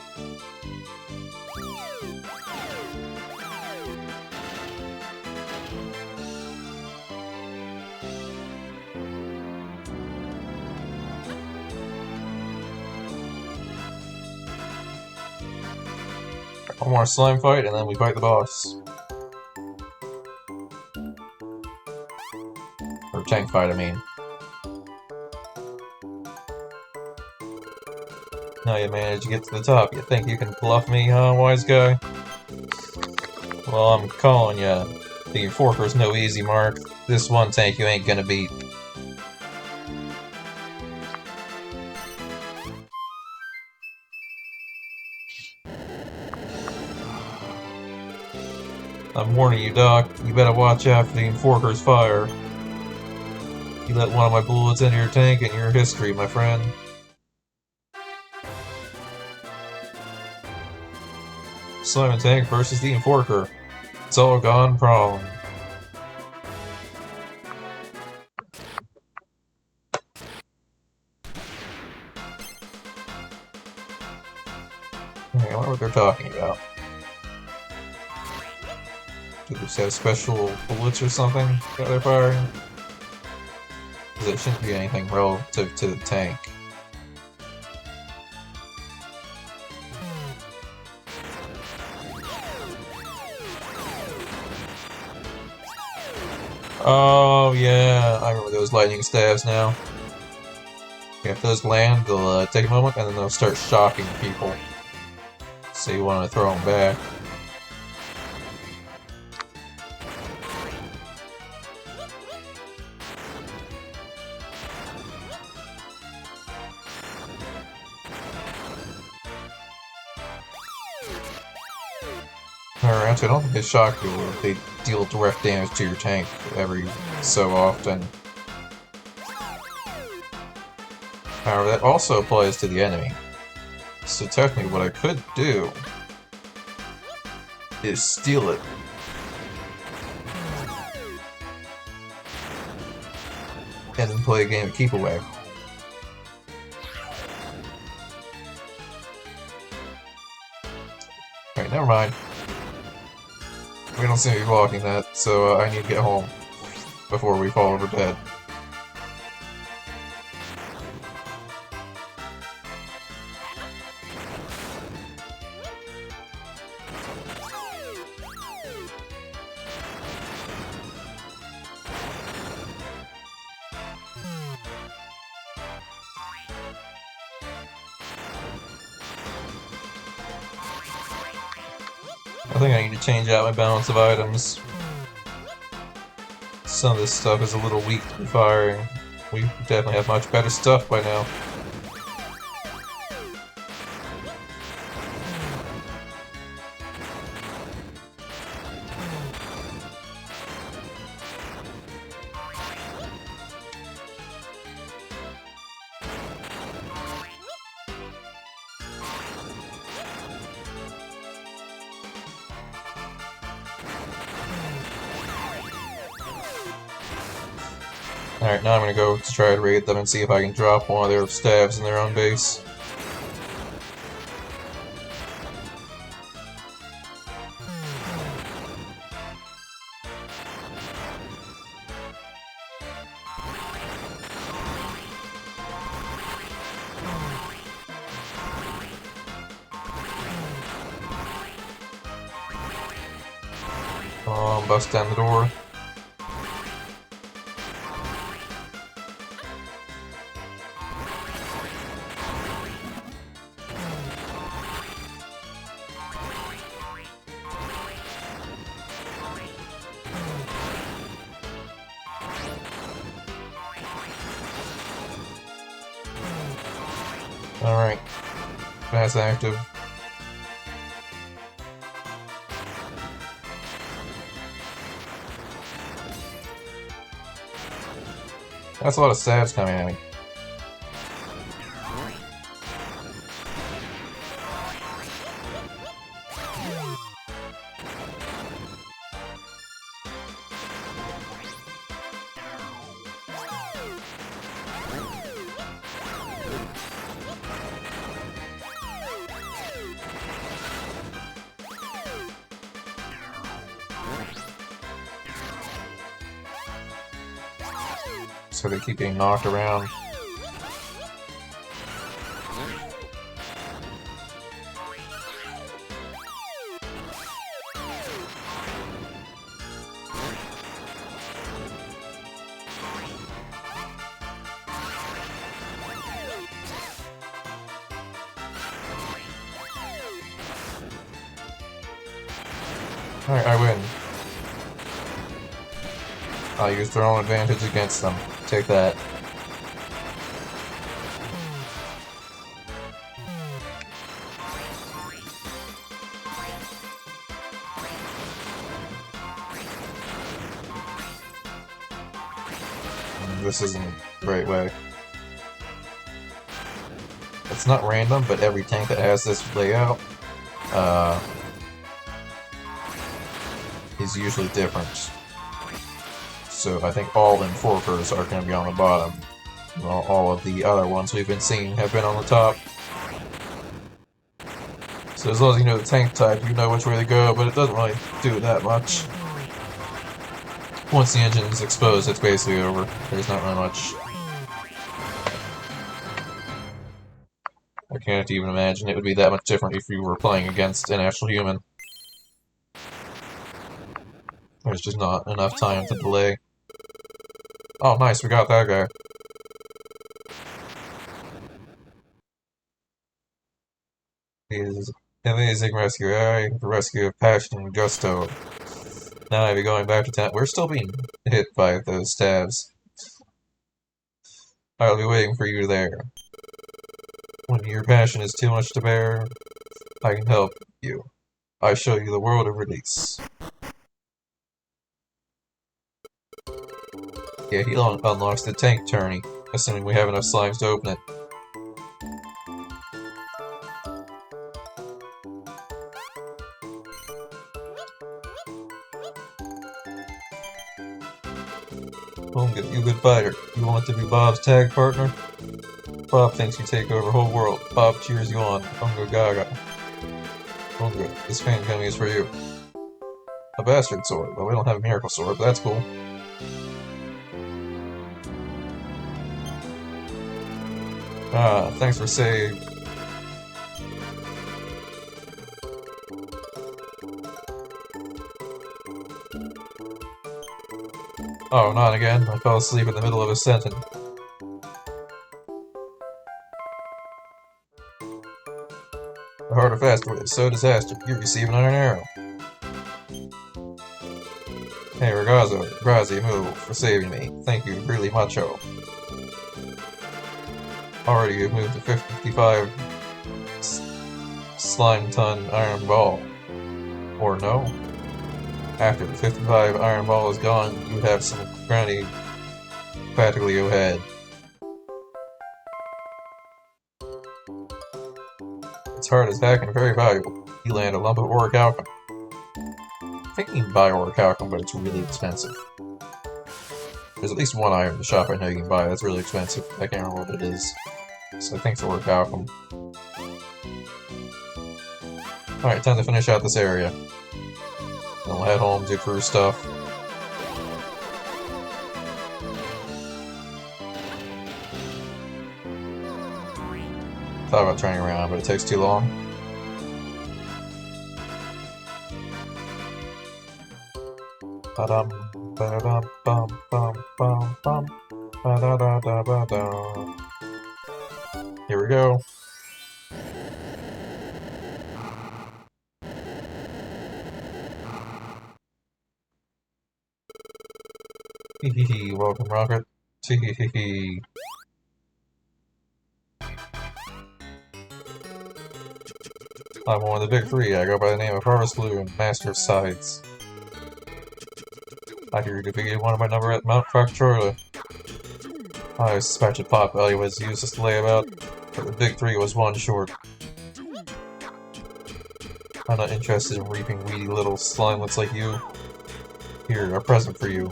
One more slime fight, and then we fight the boss. Or tank fight, I mean. Now you managed to get to the top. You think you can bluff me, huh, wise guy? Well, I'm calling ya. The Enforcer's no easy mark. This one tank you ain't gonna beat. I'm warning you, Doc. You better watch out for the Enforcer's fire. You let one of my bullets into your tank and your history, my friend. Slime Tank versus the Enforcer. It's all gone wrong. what they're talking about. Do they just have special bullets or something that they're firing? Because it shouldn't be anything relative to the tank. Oh yeah, I remember those lightning stabs now. If those land, they'll take a moment and then they'll start shocking people. So you want to throw them back. Or actually, I don't think they shock you. They deal direct damage to your tank every so often. However, that also applies to the enemy. So technically what I could do is steal it. And then play a game of keep away. Alright, never mind. We don't seem to be blocking that, so I need to get home before we fall over dead. I think I need to change out my balance of items. Some of this stuff is a little weak to be firing. We definitely have much better stuff by now. Alright, now I'm gonna go to try to raid them and see if I can drop one of their stabs in their own base. Bust down the door. Alright. That's active. That's a lot of stabs coming at me. So they keep getting knocked around. Alright, I win. I'll use thrown advantage against them. Take that. This isn't the right way. It's not random, but every tank that has this layout is usually different. So I think all Enforcers are going to be on the bottom. Well, all of the other ones we've been seeing have been on the top. So as long as you know the tank type, you know which way to go, but it doesn't really do that much. Once the engine is exposed, it's basically over. There's not really much. I can't even imagine it would be that much different if you were playing against an actual human. There's just not enough time to delay. Oh, nice, we got that guy. He is amazing rescue. I the rescue of passion and gusto. Now I'll be going back to town. We're still being hit by those stabs. I'll be waiting for you there. When your passion is too much to bear, I can help you. I show you the world of release. Yeah, he unlocks the Tank Tourney, assuming we have enough slimes to open it. You good fighter. You want to be Bob's tag partner? Bob thinks you take over the whole world. Bob cheers you on. Unga Gaga. Unga, this fan coming is for you. A bastard sword. Well, we don't have a miracle sword, but that's cool. Ah, thanks for saying. Oh, not again. I fell asleep in the middle of a sentence. The heart of fast is so disaster. You receive an iron arrow. Hey, Ragazzi, move for saving me. Thank you, really mucho. Already you've moved to 55 slime ton iron ball. Or no? After the 55 iron ball is gone, you have some granny practically ahead. Its heart is back and very valuable. You land a lump of orichalcum. I think you can buy orichalcum, but it's really expensive. There's at least one item in the shop I know you can buy that's really expensive. I can't remember what it is. So I think it's orichalcum. Alright, time to finish out this area. Then we'll head home, do crew stuff. Thought about turning around, but it takes too long. Ba-dum, ba-da-dum, bum, bum, bum, bum, ba-da-da-da-ba-da. Here we go. Hee hee hee, welcome, Rocket. Tee hee hee hee. I'm one of the big three. I go by the name of Harvest Blue and Master of Sides. I hear you defeated one of my number at Mount Fractrola. I suspected Pop Belly was useless to lay about, but the big three was one short. I'm not interested in reaping weedy little slimelets like you. Here, a present for you.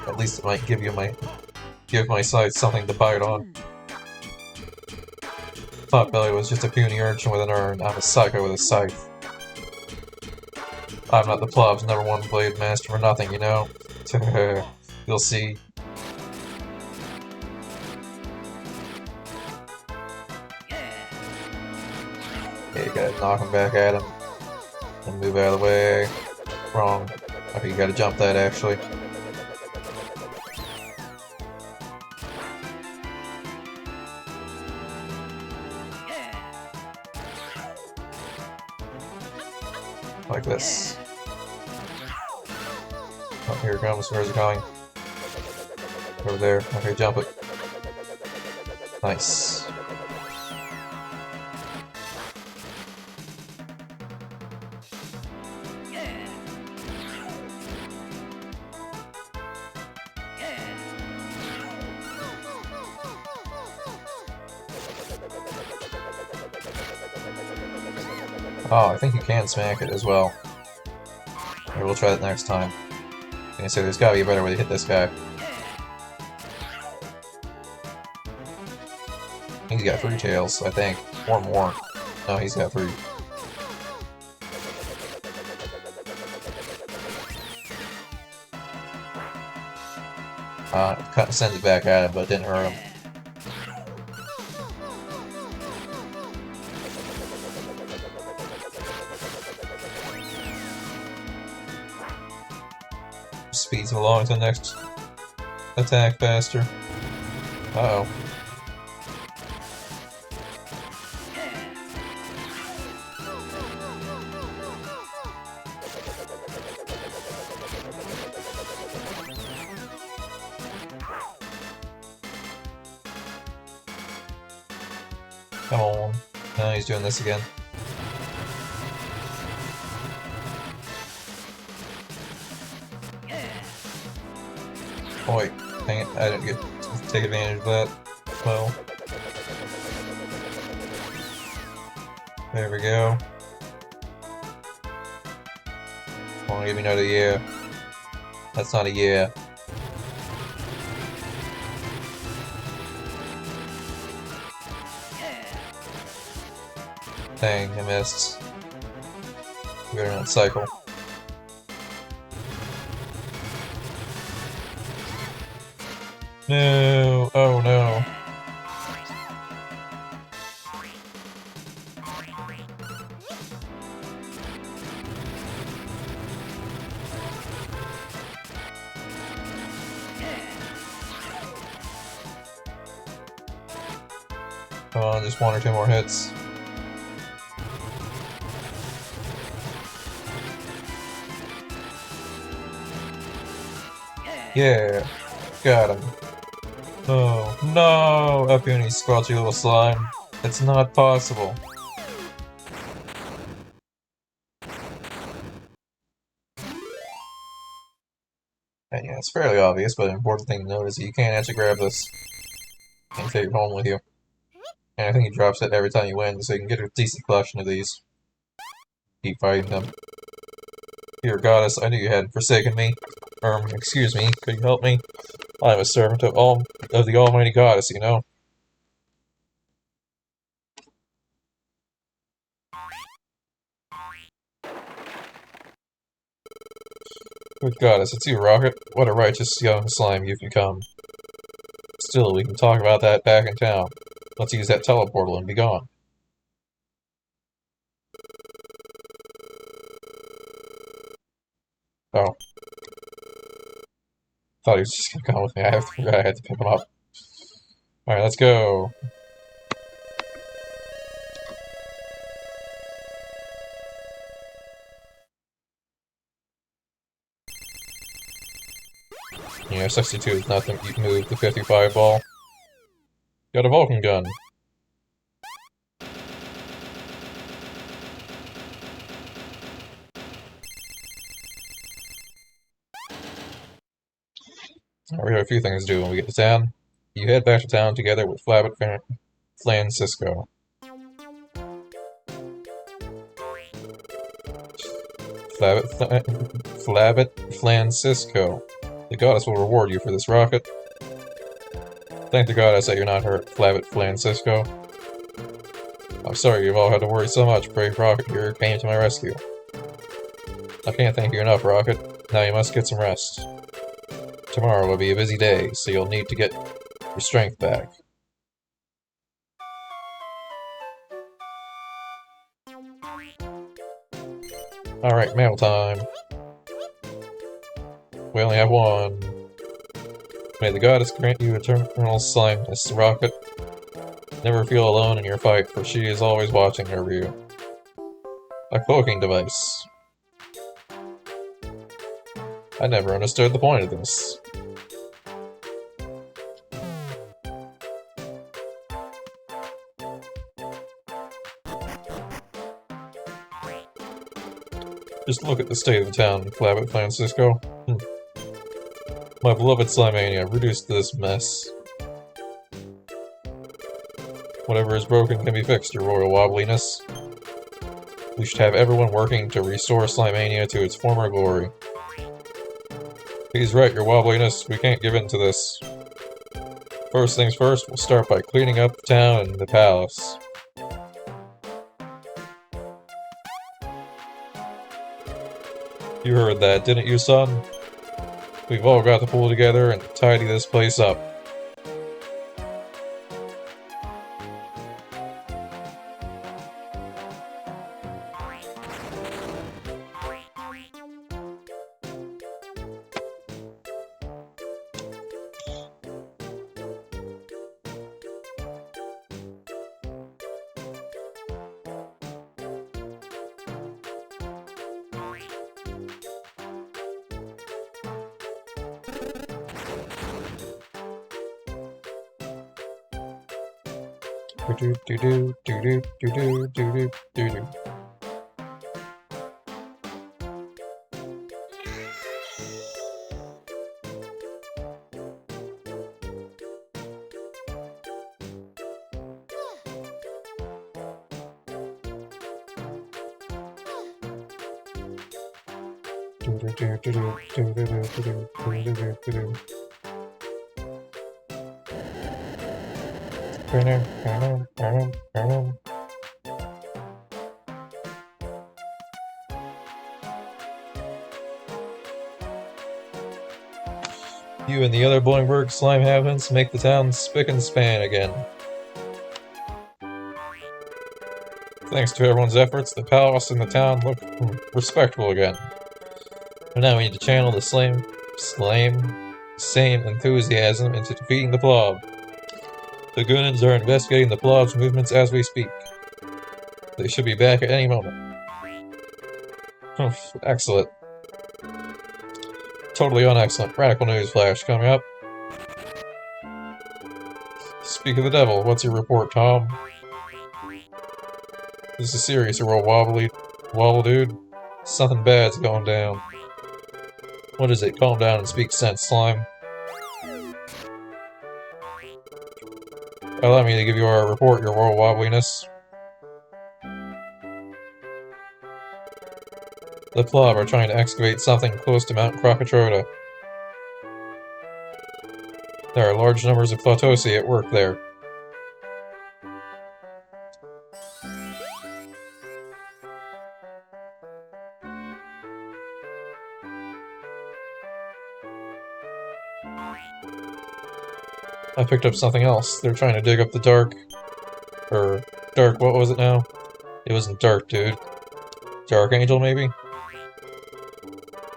At least it might give my sides something to bite on. Potbelly was just a puny urchin with an urn. I'm a psycho with a scythe. I'm not the Plob's #1 blade master for nothing, you know? You'll see. Yeah, you gotta knock him back at him. And move out of the way. Wrong. Okay, you gotta jump that, actually. Like this. Oh, here it comes. Where's it going? Over there. Okay, jump it. Nice. Oh, I think you can smack it as well. Maybe we'll try that next time. I'm gonna say there's gotta be a better way to hit this guy. He's got 3 tails, I think. Or more. No, he's got 3. Sends it back at him, but it didn't hurt him. Speeds him along to the next attack faster. Uh-oh. Come on. Now he's doing this again. Oh wait, dang it, I didn't get to take advantage of that. Well. There we go. Come on, give me another yeah. That's not a yeah. Dang, I missed. We're in that cycle. No! Oh no. Come on, just one or two more hits. Yeah, got him. Oh, no! Up here, you squelchy little slime. It's not possible. And yeah, it's fairly obvious, but an important thing to note is that you can't actually grab this and take it home with you. And I think he drops it every time you win, so you can get a decent collection of these. Keep fighting them. Dear goddess, I knew you had forsaken me. Excuse me, could you help me? I am a servant of the almighty goddess, you know. Good goddess, it's you, Rocket. What a righteous young slime you've become. Still, we can talk about that back in town. Let's use that teleportal and be gone. Oh. Thought he was just gonna come with me. I had to pick him up. Alright, let's go. Yeah, 62 is nothing. You can move the 55 ball. Got a Vulcan gun. We have a few things to do when we get to town. You head back to town together with Flan Cisco. Flabbit Flan Cisco. The goddess will reward you for this rocket. Thank the goddess that you're not hurt, Flabbit Flan Cisco. I'm sorry you've all had to worry so much. Brave Rocket here came to my rescue. I can't thank you enough, Rocket. Now you must get some rest. Tomorrow will be a busy day, so you'll need to get your strength back. Alright, mail time. We only have one. May the goddess grant you eternal slimeness, Rocket. Never feel alone in your fight, for she is always watching over you. A cloaking device. I never understood the point of this. Just look at the state of the town, Flabbit Francisco. My beloved Slimania, reduced to this mess. Whatever is broken can be fixed, your royal wobbliness. We should have everyone working to restore Slimania to its former glory. He's right, your wobbliness. We can't give in to this. First things first, we'll start by cleaning up the town and the palace. You heard that, didn't you, son? We've all got to pull together and tidy this place up. Do do do do do do do do do do. You and the other Boingburg slime inhabitants make the town spick and span again. Thanks to everyone's efforts, the palace and the town look respectable again. And now we need to channel the same enthusiasm into defeating the Blob. The Goonins are investigating the Blob's movements as we speak. They should be back at any moment. Excellent. Totally unexcellent. Radical news flash coming up. Speak of the devil, what's your report, Tom? This is serious, you roll wobble dude. Something bad's going down. What is it? Calm down and speak sense, slime. Allow me to give you our report, your royal wobbliness. The Plob are trying to excavate something close to Mount Krakatoa. There are large numbers of Platosi at work there. I picked up something else. They're trying to dig up the dark, what was it now? It wasn't dark, dude. Dark Angel, maybe?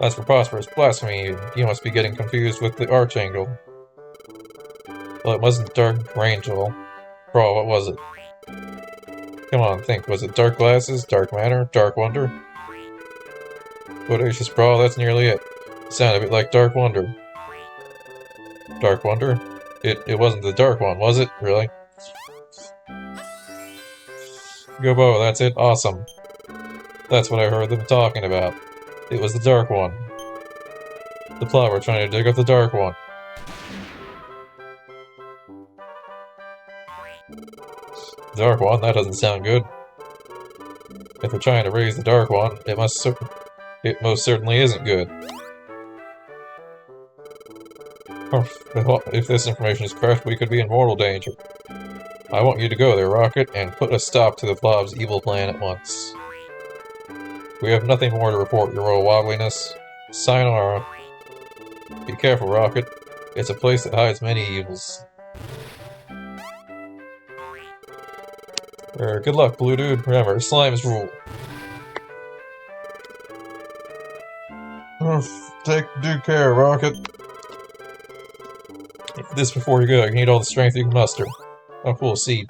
That's preposterous. Blasphemy. You must be getting confused with the Archangel. Well, it wasn't Dark Angel. Bro, what was it? Come on, think. Was it Dark Glasses? Dark Matter? Dark Wonder? Bodacious Brawl, that's nearly it. Sounded a bit like Dark Wonder. Dark Wonder? It wasn't the dark one, was it? Really? Gobo, that's it? Awesome. That's what I heard them talking about. It was the dark one. The Plob are trying to dig up the dark one. Dark one? That doesn't sound good. If they're trying to raise the dark one, it most certainly isn't good. If this information is correct, we could be in mortal danger. I want you to go there, Rocket, and put a stop to the Plob's evil plan at once. We have nothing more to report, your royal wobbliness. Sayonara. Be careful, Rocket. It's a place that hides many evils. Good luck, Blue Dude. Remember, slimes rule. Take due care, Rocket. This before you go, you need all the strength you can muster. Oh, cool, seed.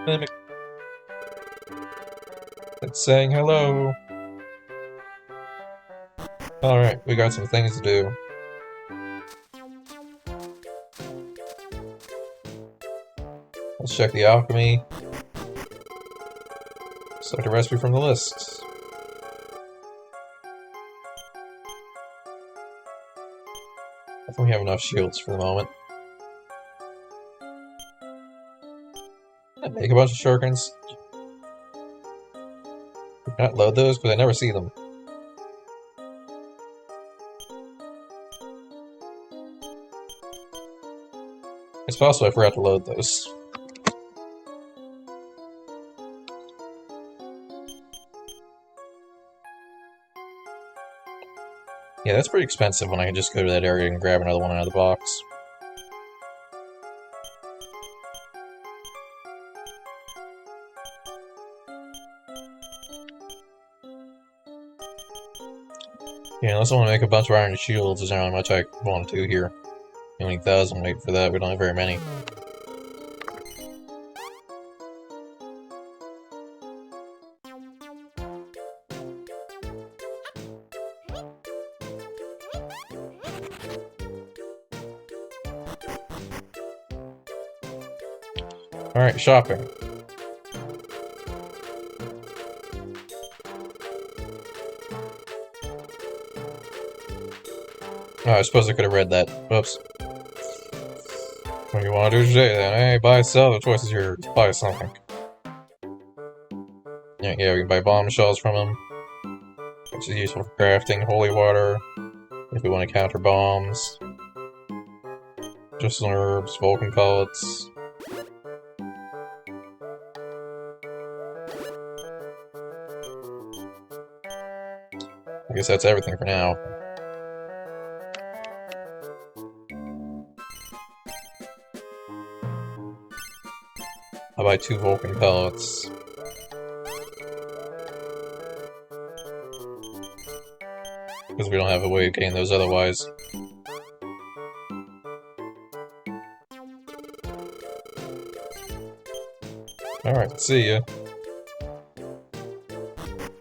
Mimic. It's saying hello. Alright, we got some things to do. Let's check the alchemy. Select a recipe from the list. I think we have enough shields for the moment. Make a bunch of shurikens. Not load those, but I never see them. It's possible I forgot to load those. Yeah, that's pretty expensive when I can just go to that area and grab another one out of the box. Yeah, unless I want to make a bunch of iron shields, there's not really much I want to do here. You only 1,000 wait for that, we don't have very many. Alright, shopping. Oh, I suppose I could have read that. Whoops. What do you want to do today then? Hey, buy, sell, the choice is yours. Buy something. Yeah, we can buy bomb shells from them, which is useful for crafting. Holy water, if we want to counter bombs. Just some herbs, Vulcan pellets. I guess that's everything for now. I'll buy 2 Vulcan pellets. Because we don't have a way of getting those otherwise. Alright, see ya.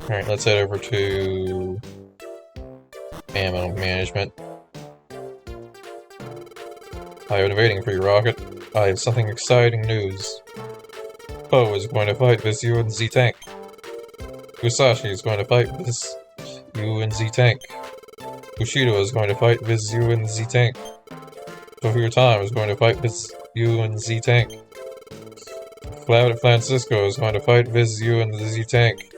Alright, let's head over to ammo management. I have been waiting for you, Rocket. I have something exciting news. Poe is going to fight with you and Z-Tank. Musashi is going to fight with you and Z-Tank. Bushido is going to fight with you and Z-Tank. Tokyo Time is going to fight with you and Z-Tank. Cloud Francisco is going to fight with you and the Z-Tank.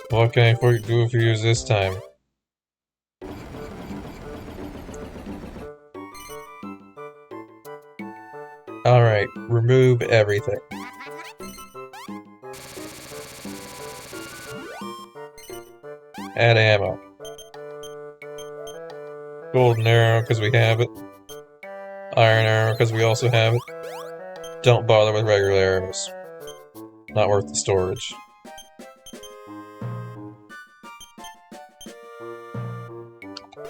What can I do for you this time? Alright, remove everything. Add ammo. Golden arrow, because we have it. Iron arrow, because we also have it. Don't bother with regular arrows. Not worth the storage.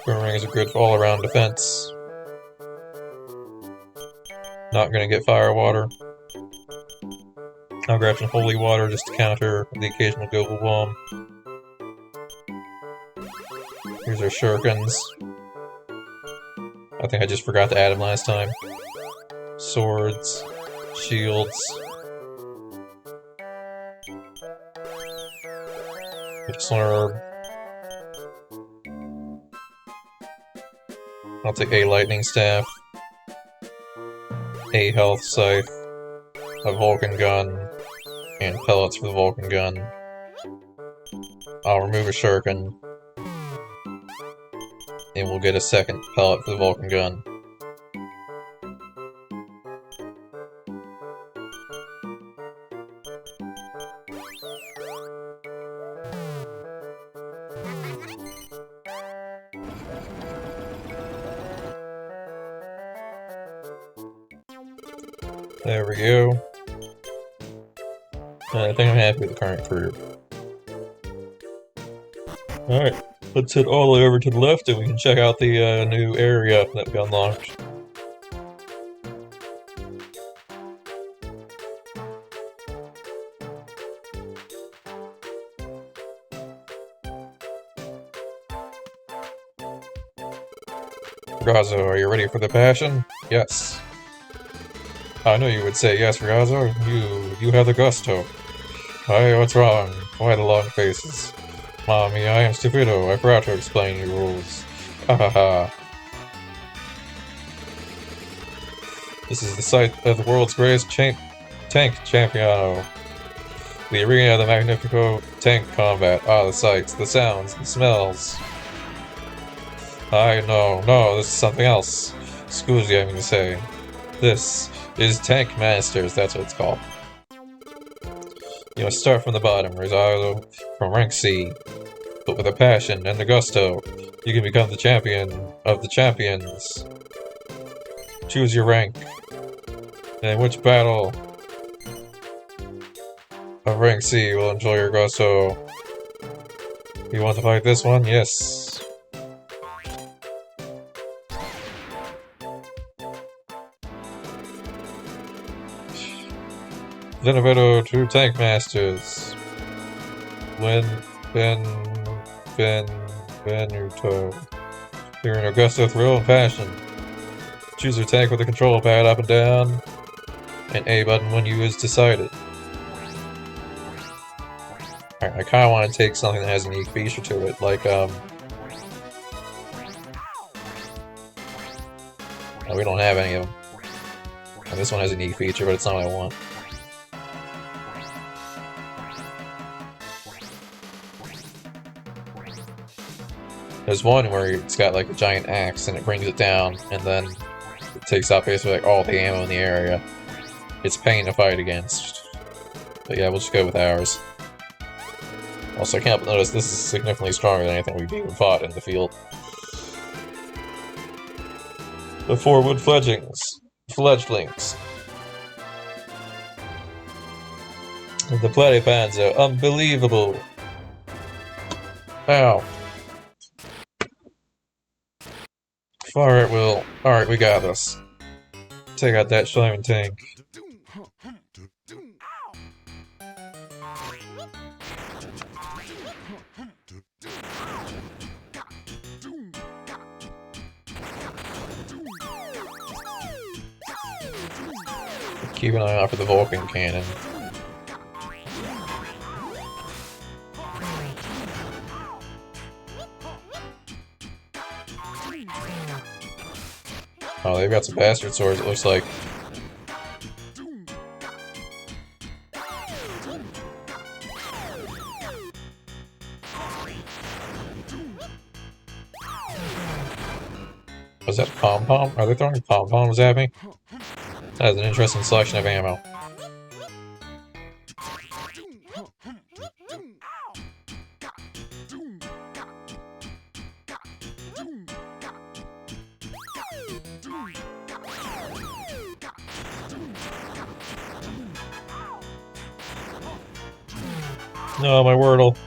Boomerang is a good all-around defense. Not gonna get fire water. I'll grab some holy water just to counter the occasional global bomb. Here's our shurikens. I think I just forgot to add them last time. Swords. Shields. Medicinal herb. I'll take a lightning staff. A health scythe. A Vulcan gun. And pellets for the Vulcan gun. I'll remove a shuriken. And we'll get a second pellet for the Vulcan gun. There we go. I think I'm happy with the current career. Alright, let's head all the way over to the left and we can check out the new area that we unlocked. Ragazzo, are you ready for the passion? Yes. I knew you would say yes, Ragazzo. You have the gusto. Hey, what's wrong? Why the long faces? Mommy, I am stupido. I forgot to explain your rules. Ha ha ha. This is the site of the world's greatest tank champion. The arena of the Magnifico tank combat. Ah, the sights, the sounds, the smells. No, this is something else. Scusi, I mean to say. This is Tank Masters, that's what it's called. You must start from the bottom, Rosario, from rank C, but with a passion and a gusto. You can become the champion of the champions. Choose your rank. And which battle of rank C will enjoy your gusto? You want to fight this one? Yes. Veneveto to Tank Masters. Ben, Venuto. You're in Augusto thrill and passion. Choose your tank with the control pad up and down, and A button when you is decided. Alright, I kinda want to take something that has a unique feature to it, like, oh, we don't have any of them. And this one has a unique feature, but it's not what I want. There's one where it's got like a giant axe and it brings it down, and then it takes out basically like all the ammo in the area. It's pain to fight against. But yeah, we'll just go with ours. Also, I can't notice this is significantly stronger than anything we've even fought in the field. The 4 wood fledglings. The Platypanzer, unbelievable! Ow. Fire at will. Alright, we got this. Take out that Schleiman tank. Keep an eye out for the Vulcan cannon. Oh, they've got some bastard swords, it looks like. Was that a pom-pom? Are they throwing pom-poms at me? That is an interesting selection of ammo. No, my Wordle.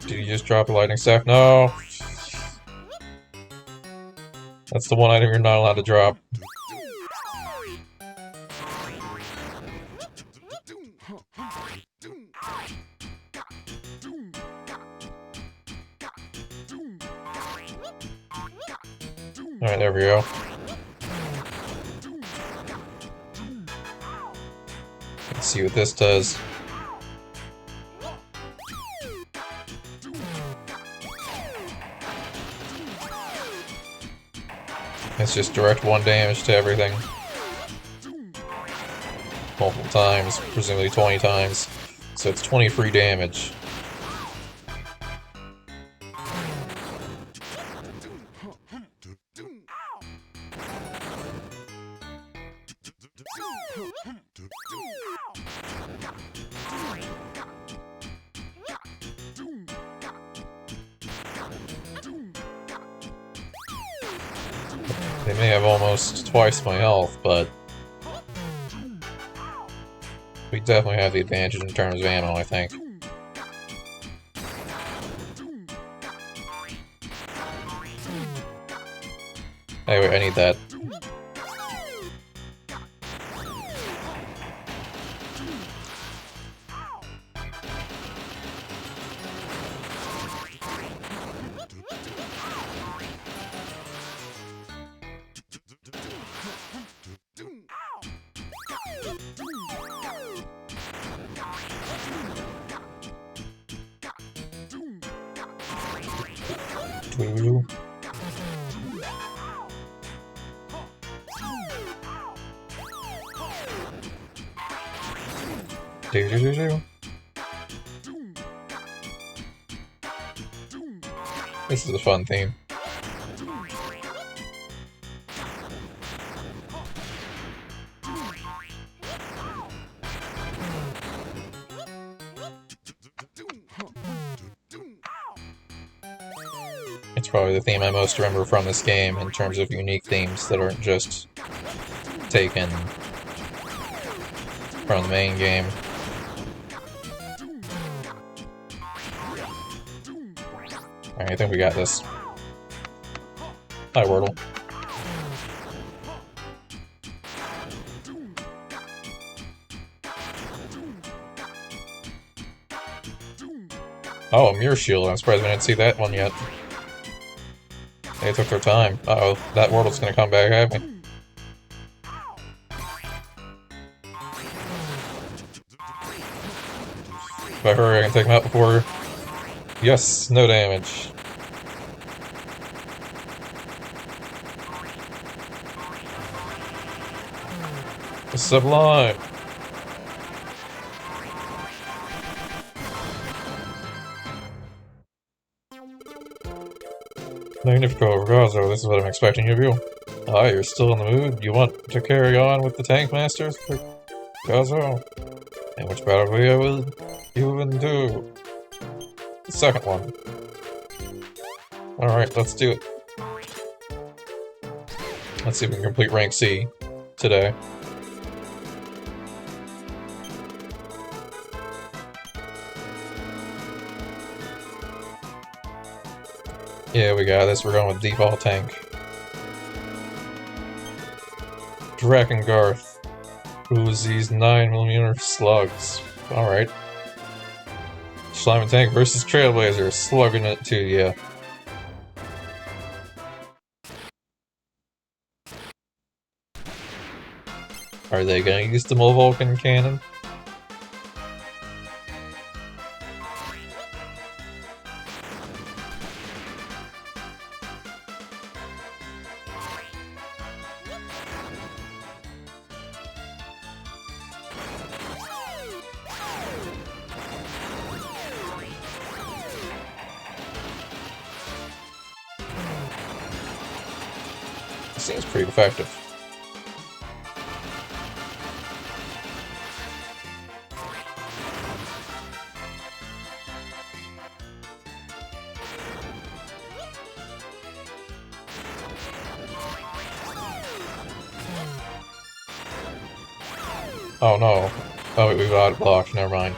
Did you just drop a lightning staff? No! That's the one item you're not allowed to drop. Alright, there we go. Let's see what this does. It's just direct 1 damage to everything. Multiple times, presumably 20 times. So it's 20 free damage. They may have almost twice my health, but we definitely have the advantage in terms of ammo, I think. Anyway, I need that. Doo. Doo. This is a fun theme. probably the theme I most remember from this game in terms of unique themes that aren't just taken from the main game. Alright, I think we got this. Hi, Wordle. Oh, a mirror shield. I'm surprised we didn't see that one yet. They took their time. Uh-oh, that Wordle's gonna come back at me. If I hurry, I can take him out before... Yes, no damage. Sublime! Magnifico, Ragazzo, this is what I'm expecting of you. Ah, you're still in the mood? You want to carry on with the Tank Masters? Ragazzo? And which battle will you even do? The second one. Alright, let's do it. Let's see if we can complete rank C today. Yeah, we got this. We're going with default tank. Drakengard. Who's these 9mm slugs? Alright. Slime and Tank versus Trailblazer. Slugging it to you. Are they gonna use the Vulcan cannon? Seems pretty effective. Oh no. Oh wait, we got blocked, never mind.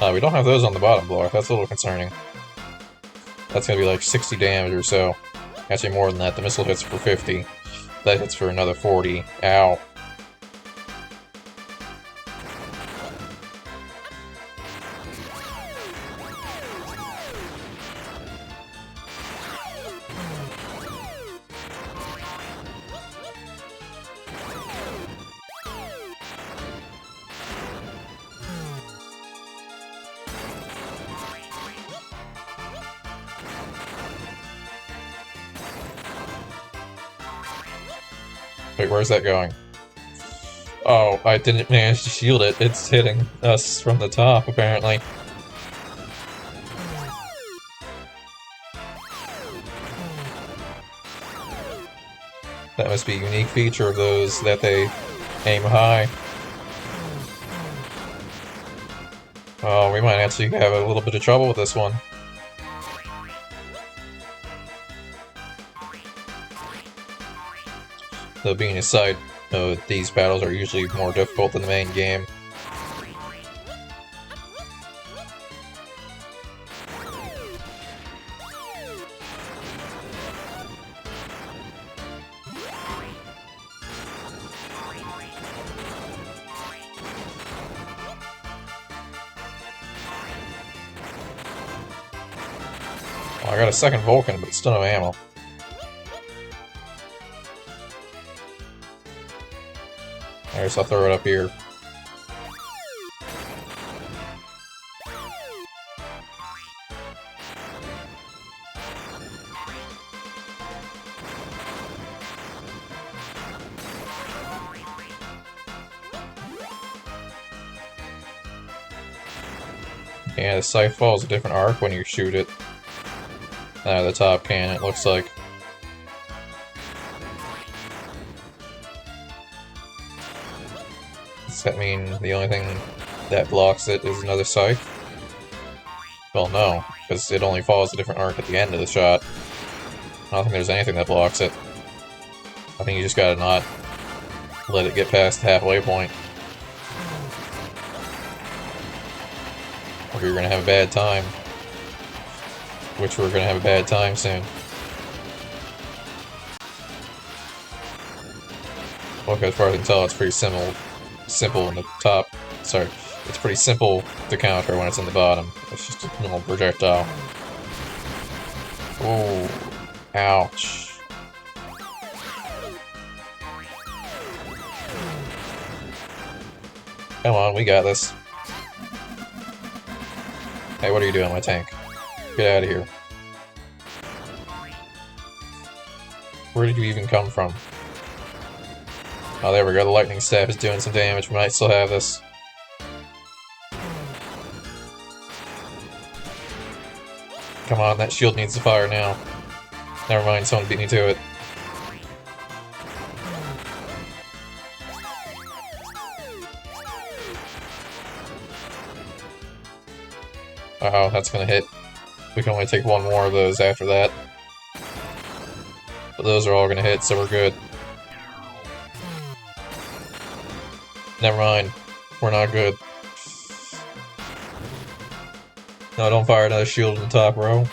We don't have those on the bottom block, that's a little concerning. That's gonna be like 60 damage or so. Actually more than that, the missile hits for 50. That hits for another 40. Ow. Wait, where's that going? Oh, I didn't manage to shield it. It's hitting us from the top, apparently. That must be a unique feature of those, that they aim high. Oh, we might actually have a little bit of trouble with this one. Though being aside, these battles are usually more difficult than the main game. Well, I got a second Vulcan, but still no ammo. I guess I'll throw it up here. Yeah, the scythe falls a different arc when you shoot it. The top cannon, it looks like. Does that mean the only thing that blocks it is another scythe? Well, no. because it only follows a different arc at the end of the shot. I don't think there's anything that blocks it. I think you just gotta not let it get past the halfway point. Or you're gonna have a bad time. Which we're gonna have a bad time soon. Okay, as far as I can tell, it's pretty simple in the top. Sorry, it's pretty simple to counter when it's in the bottom. It's just a normal projectile. Oh, ouch. Come on, we got this. Hey, what are you doing, my tank? Get out of here. Where did you even come from? Oh, there we go. The lightning staff is doing some damage. We might still have this. Come on, that shield needs to fire now. Never mind, someone beat me to it. Uh-oh, that's gonna hit. We can only take one more of those after that. But those are all gonna hit, so we're good. Never mind. We're not good. No, don't fire another shield in the top row.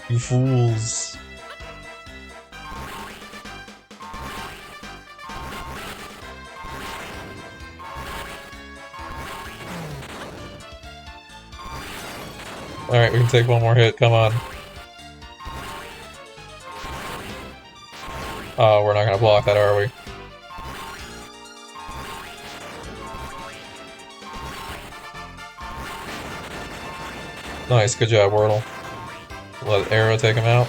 You fools. Alright, we can take one more hit, come on. Oh, we're not gonna block that, are we? Nice, good job, Wordle. Let Arrow take him out.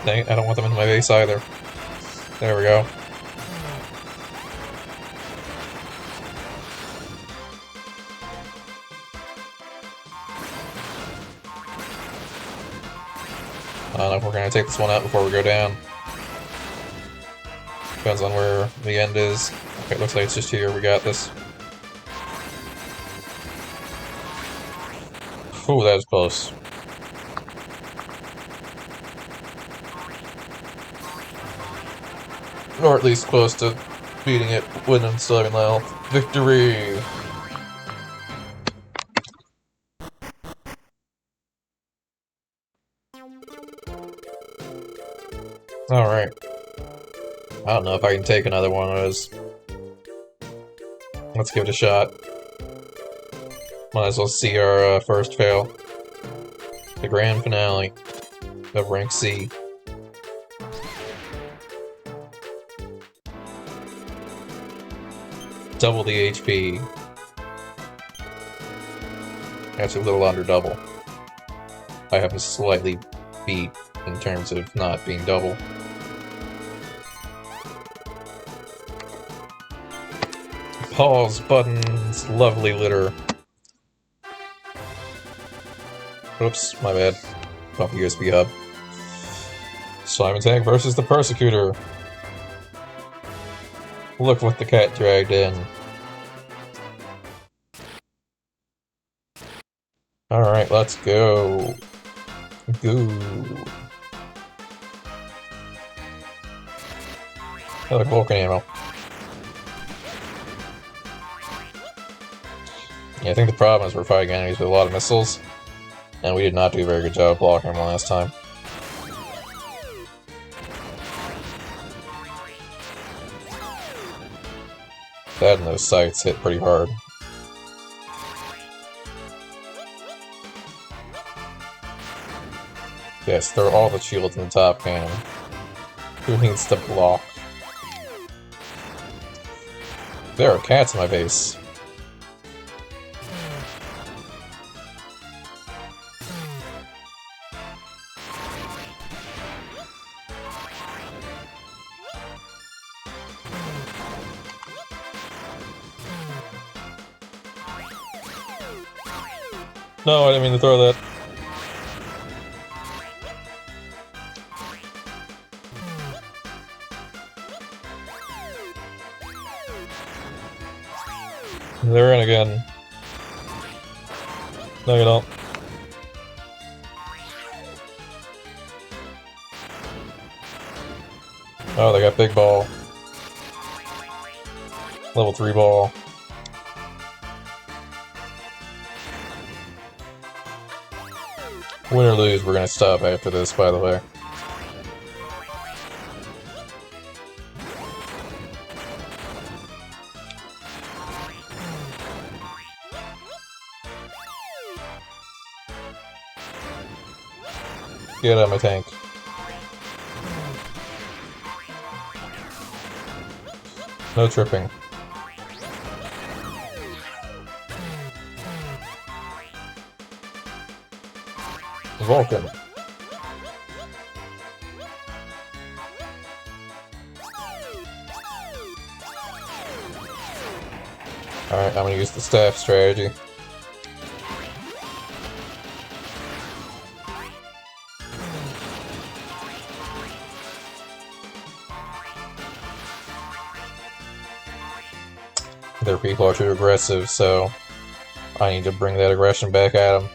Dang it, I don't want them in my base either. There we go. I don't know if we're gonna take this one out before we go down. Depends on where the end is. Okay, looks like it's just here. We got this. Ooh, that was close. Or at least close to beating it with him still having health. Victory! Alright. I don't know if I can take another one of those. Let's give it a shot. Might as well see our first fail. The grand finale of rank C. Double the HP. That's a little under double. I have a slightly beat in terms of not being double. Pause buttons, lovely litter. Oops, my bad. Pump USB hub. Simon Tank versus the Persecutor. Look what the cat dragged in. Alright, let's go. Go. I like Vulcan ammo. Yeah, I think the problem is we're fighting enemies with a lot of missiles, and we did not do a very good job blocking them last time. That and those sights hit pretty hard. Yes, throw all the shields in the top cannon. Who needs to block? There are cats in my base. No, I didn't mean to throw that. They're in again. No, you don't. Oh, they got big ball. Level 3 ball. Win or lose, we're gonna stop after this, by the way. Get out of my tank. No tripping. Vulcan. Alright, I'm gonna use the staff strategy. Their people are too aggressive, so I need to bring that aggression back at them.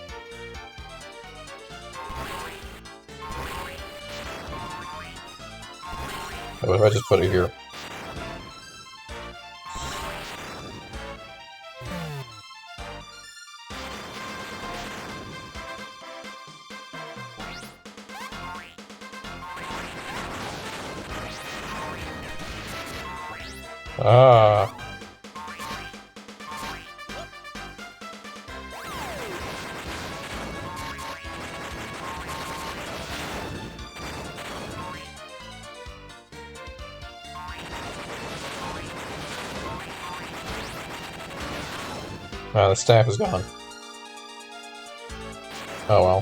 What if I just put it here? Ah. Ah, the staff is gone. Oh well.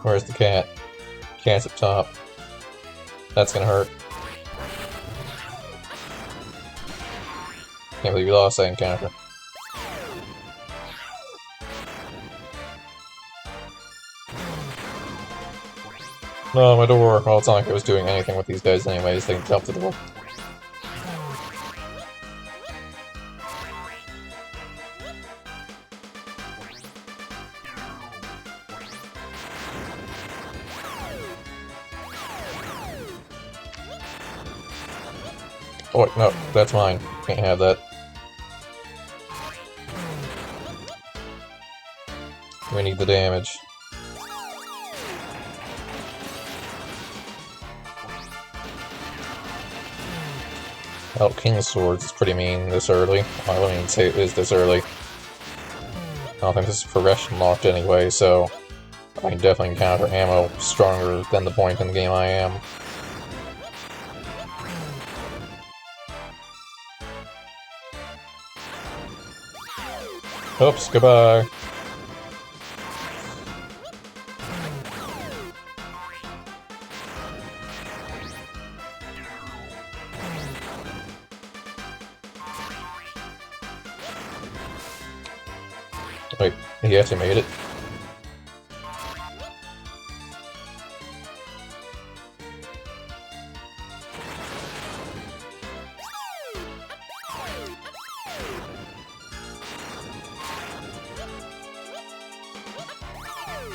Where's the cat? Cat's up top. That's gonna hurt. Can't believe you lost that encounter. No, my door. Well, it's not like I was doing anything with these guys anyways. They can jump the door. Oh, wait, no, that's mine. Can't have that. We need the damage. Oh, King's Swords is pretty mean this early. I wouldn't even say it is this early. I don't think this is progression locked anyway, so I can definitely encounter ammo stronger than the point in the game I am. Oops, goodbye. Wait, he actually made it.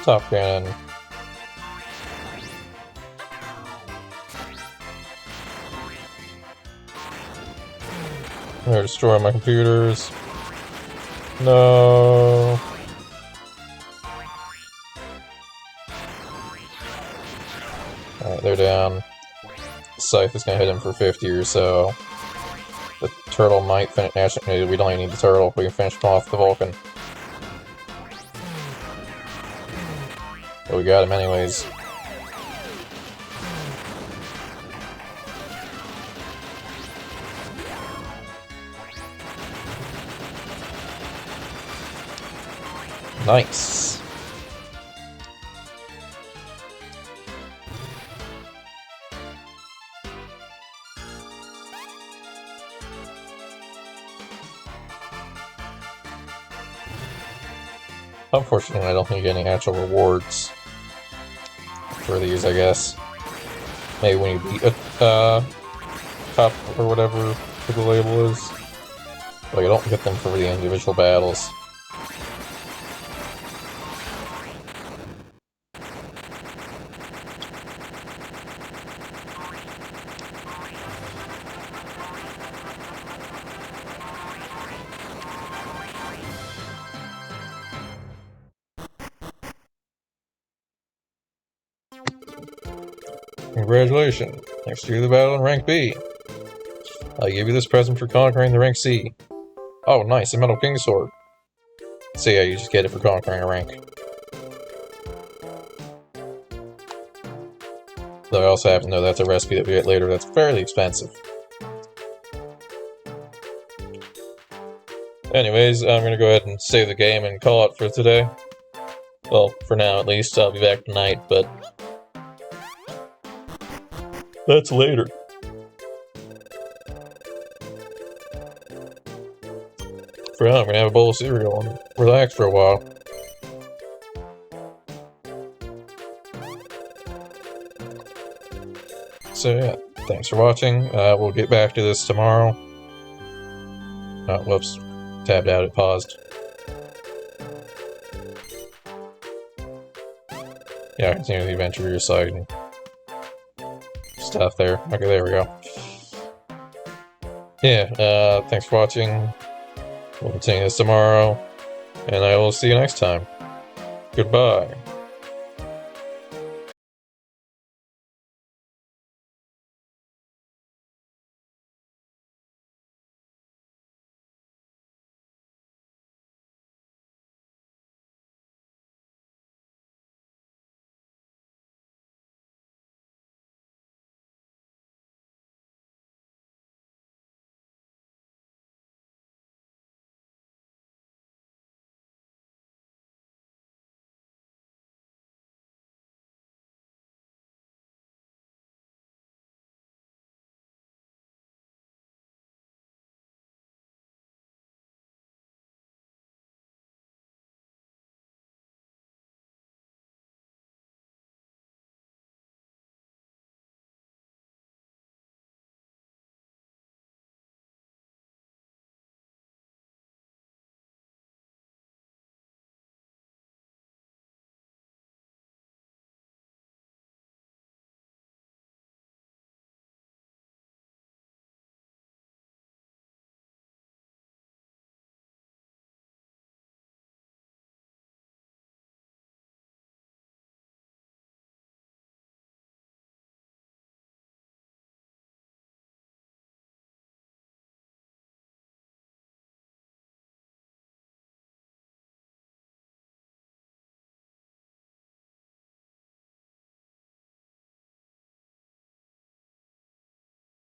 Top cannon. They're destroying my computers. No. Alright, they're down. Scythe is gonna hit him for 50 or so. The turtle might finish. Actually, we don't even need the turtle. We can finish him off the Vulcan. But we got him anyways. Nice. Unfortunately, I don't think you get any actual rewards for these, I guess. Maybe when you beat a cup or whatever the label is. But you don't get them for the individual battles. Congratulations! Next to the battle in rank B. I give you this present for conquering the rank C. Oh, nice, a Metal King Sword. So yeah, you just get it for conquering a rank. Though I also happen to know that's a recipe that we get later that's fairly expensive. Anyways, I'm gonna go ahead and save the game and call it for today. Well, for now at least. I'll be back tonight, but that's later. For now, I'm gonna have a bowl of cereal and relax for a while. So yeah, thanks for watching. We'll get back to this tomorrow. Whoops. Tabbed out, it paused. Yeah, continue the adventure your side and stuff there. Okay, there we go. Yeah, thanks for watching. We'll continue this tomorrow, and I will see you next time. Goodbye.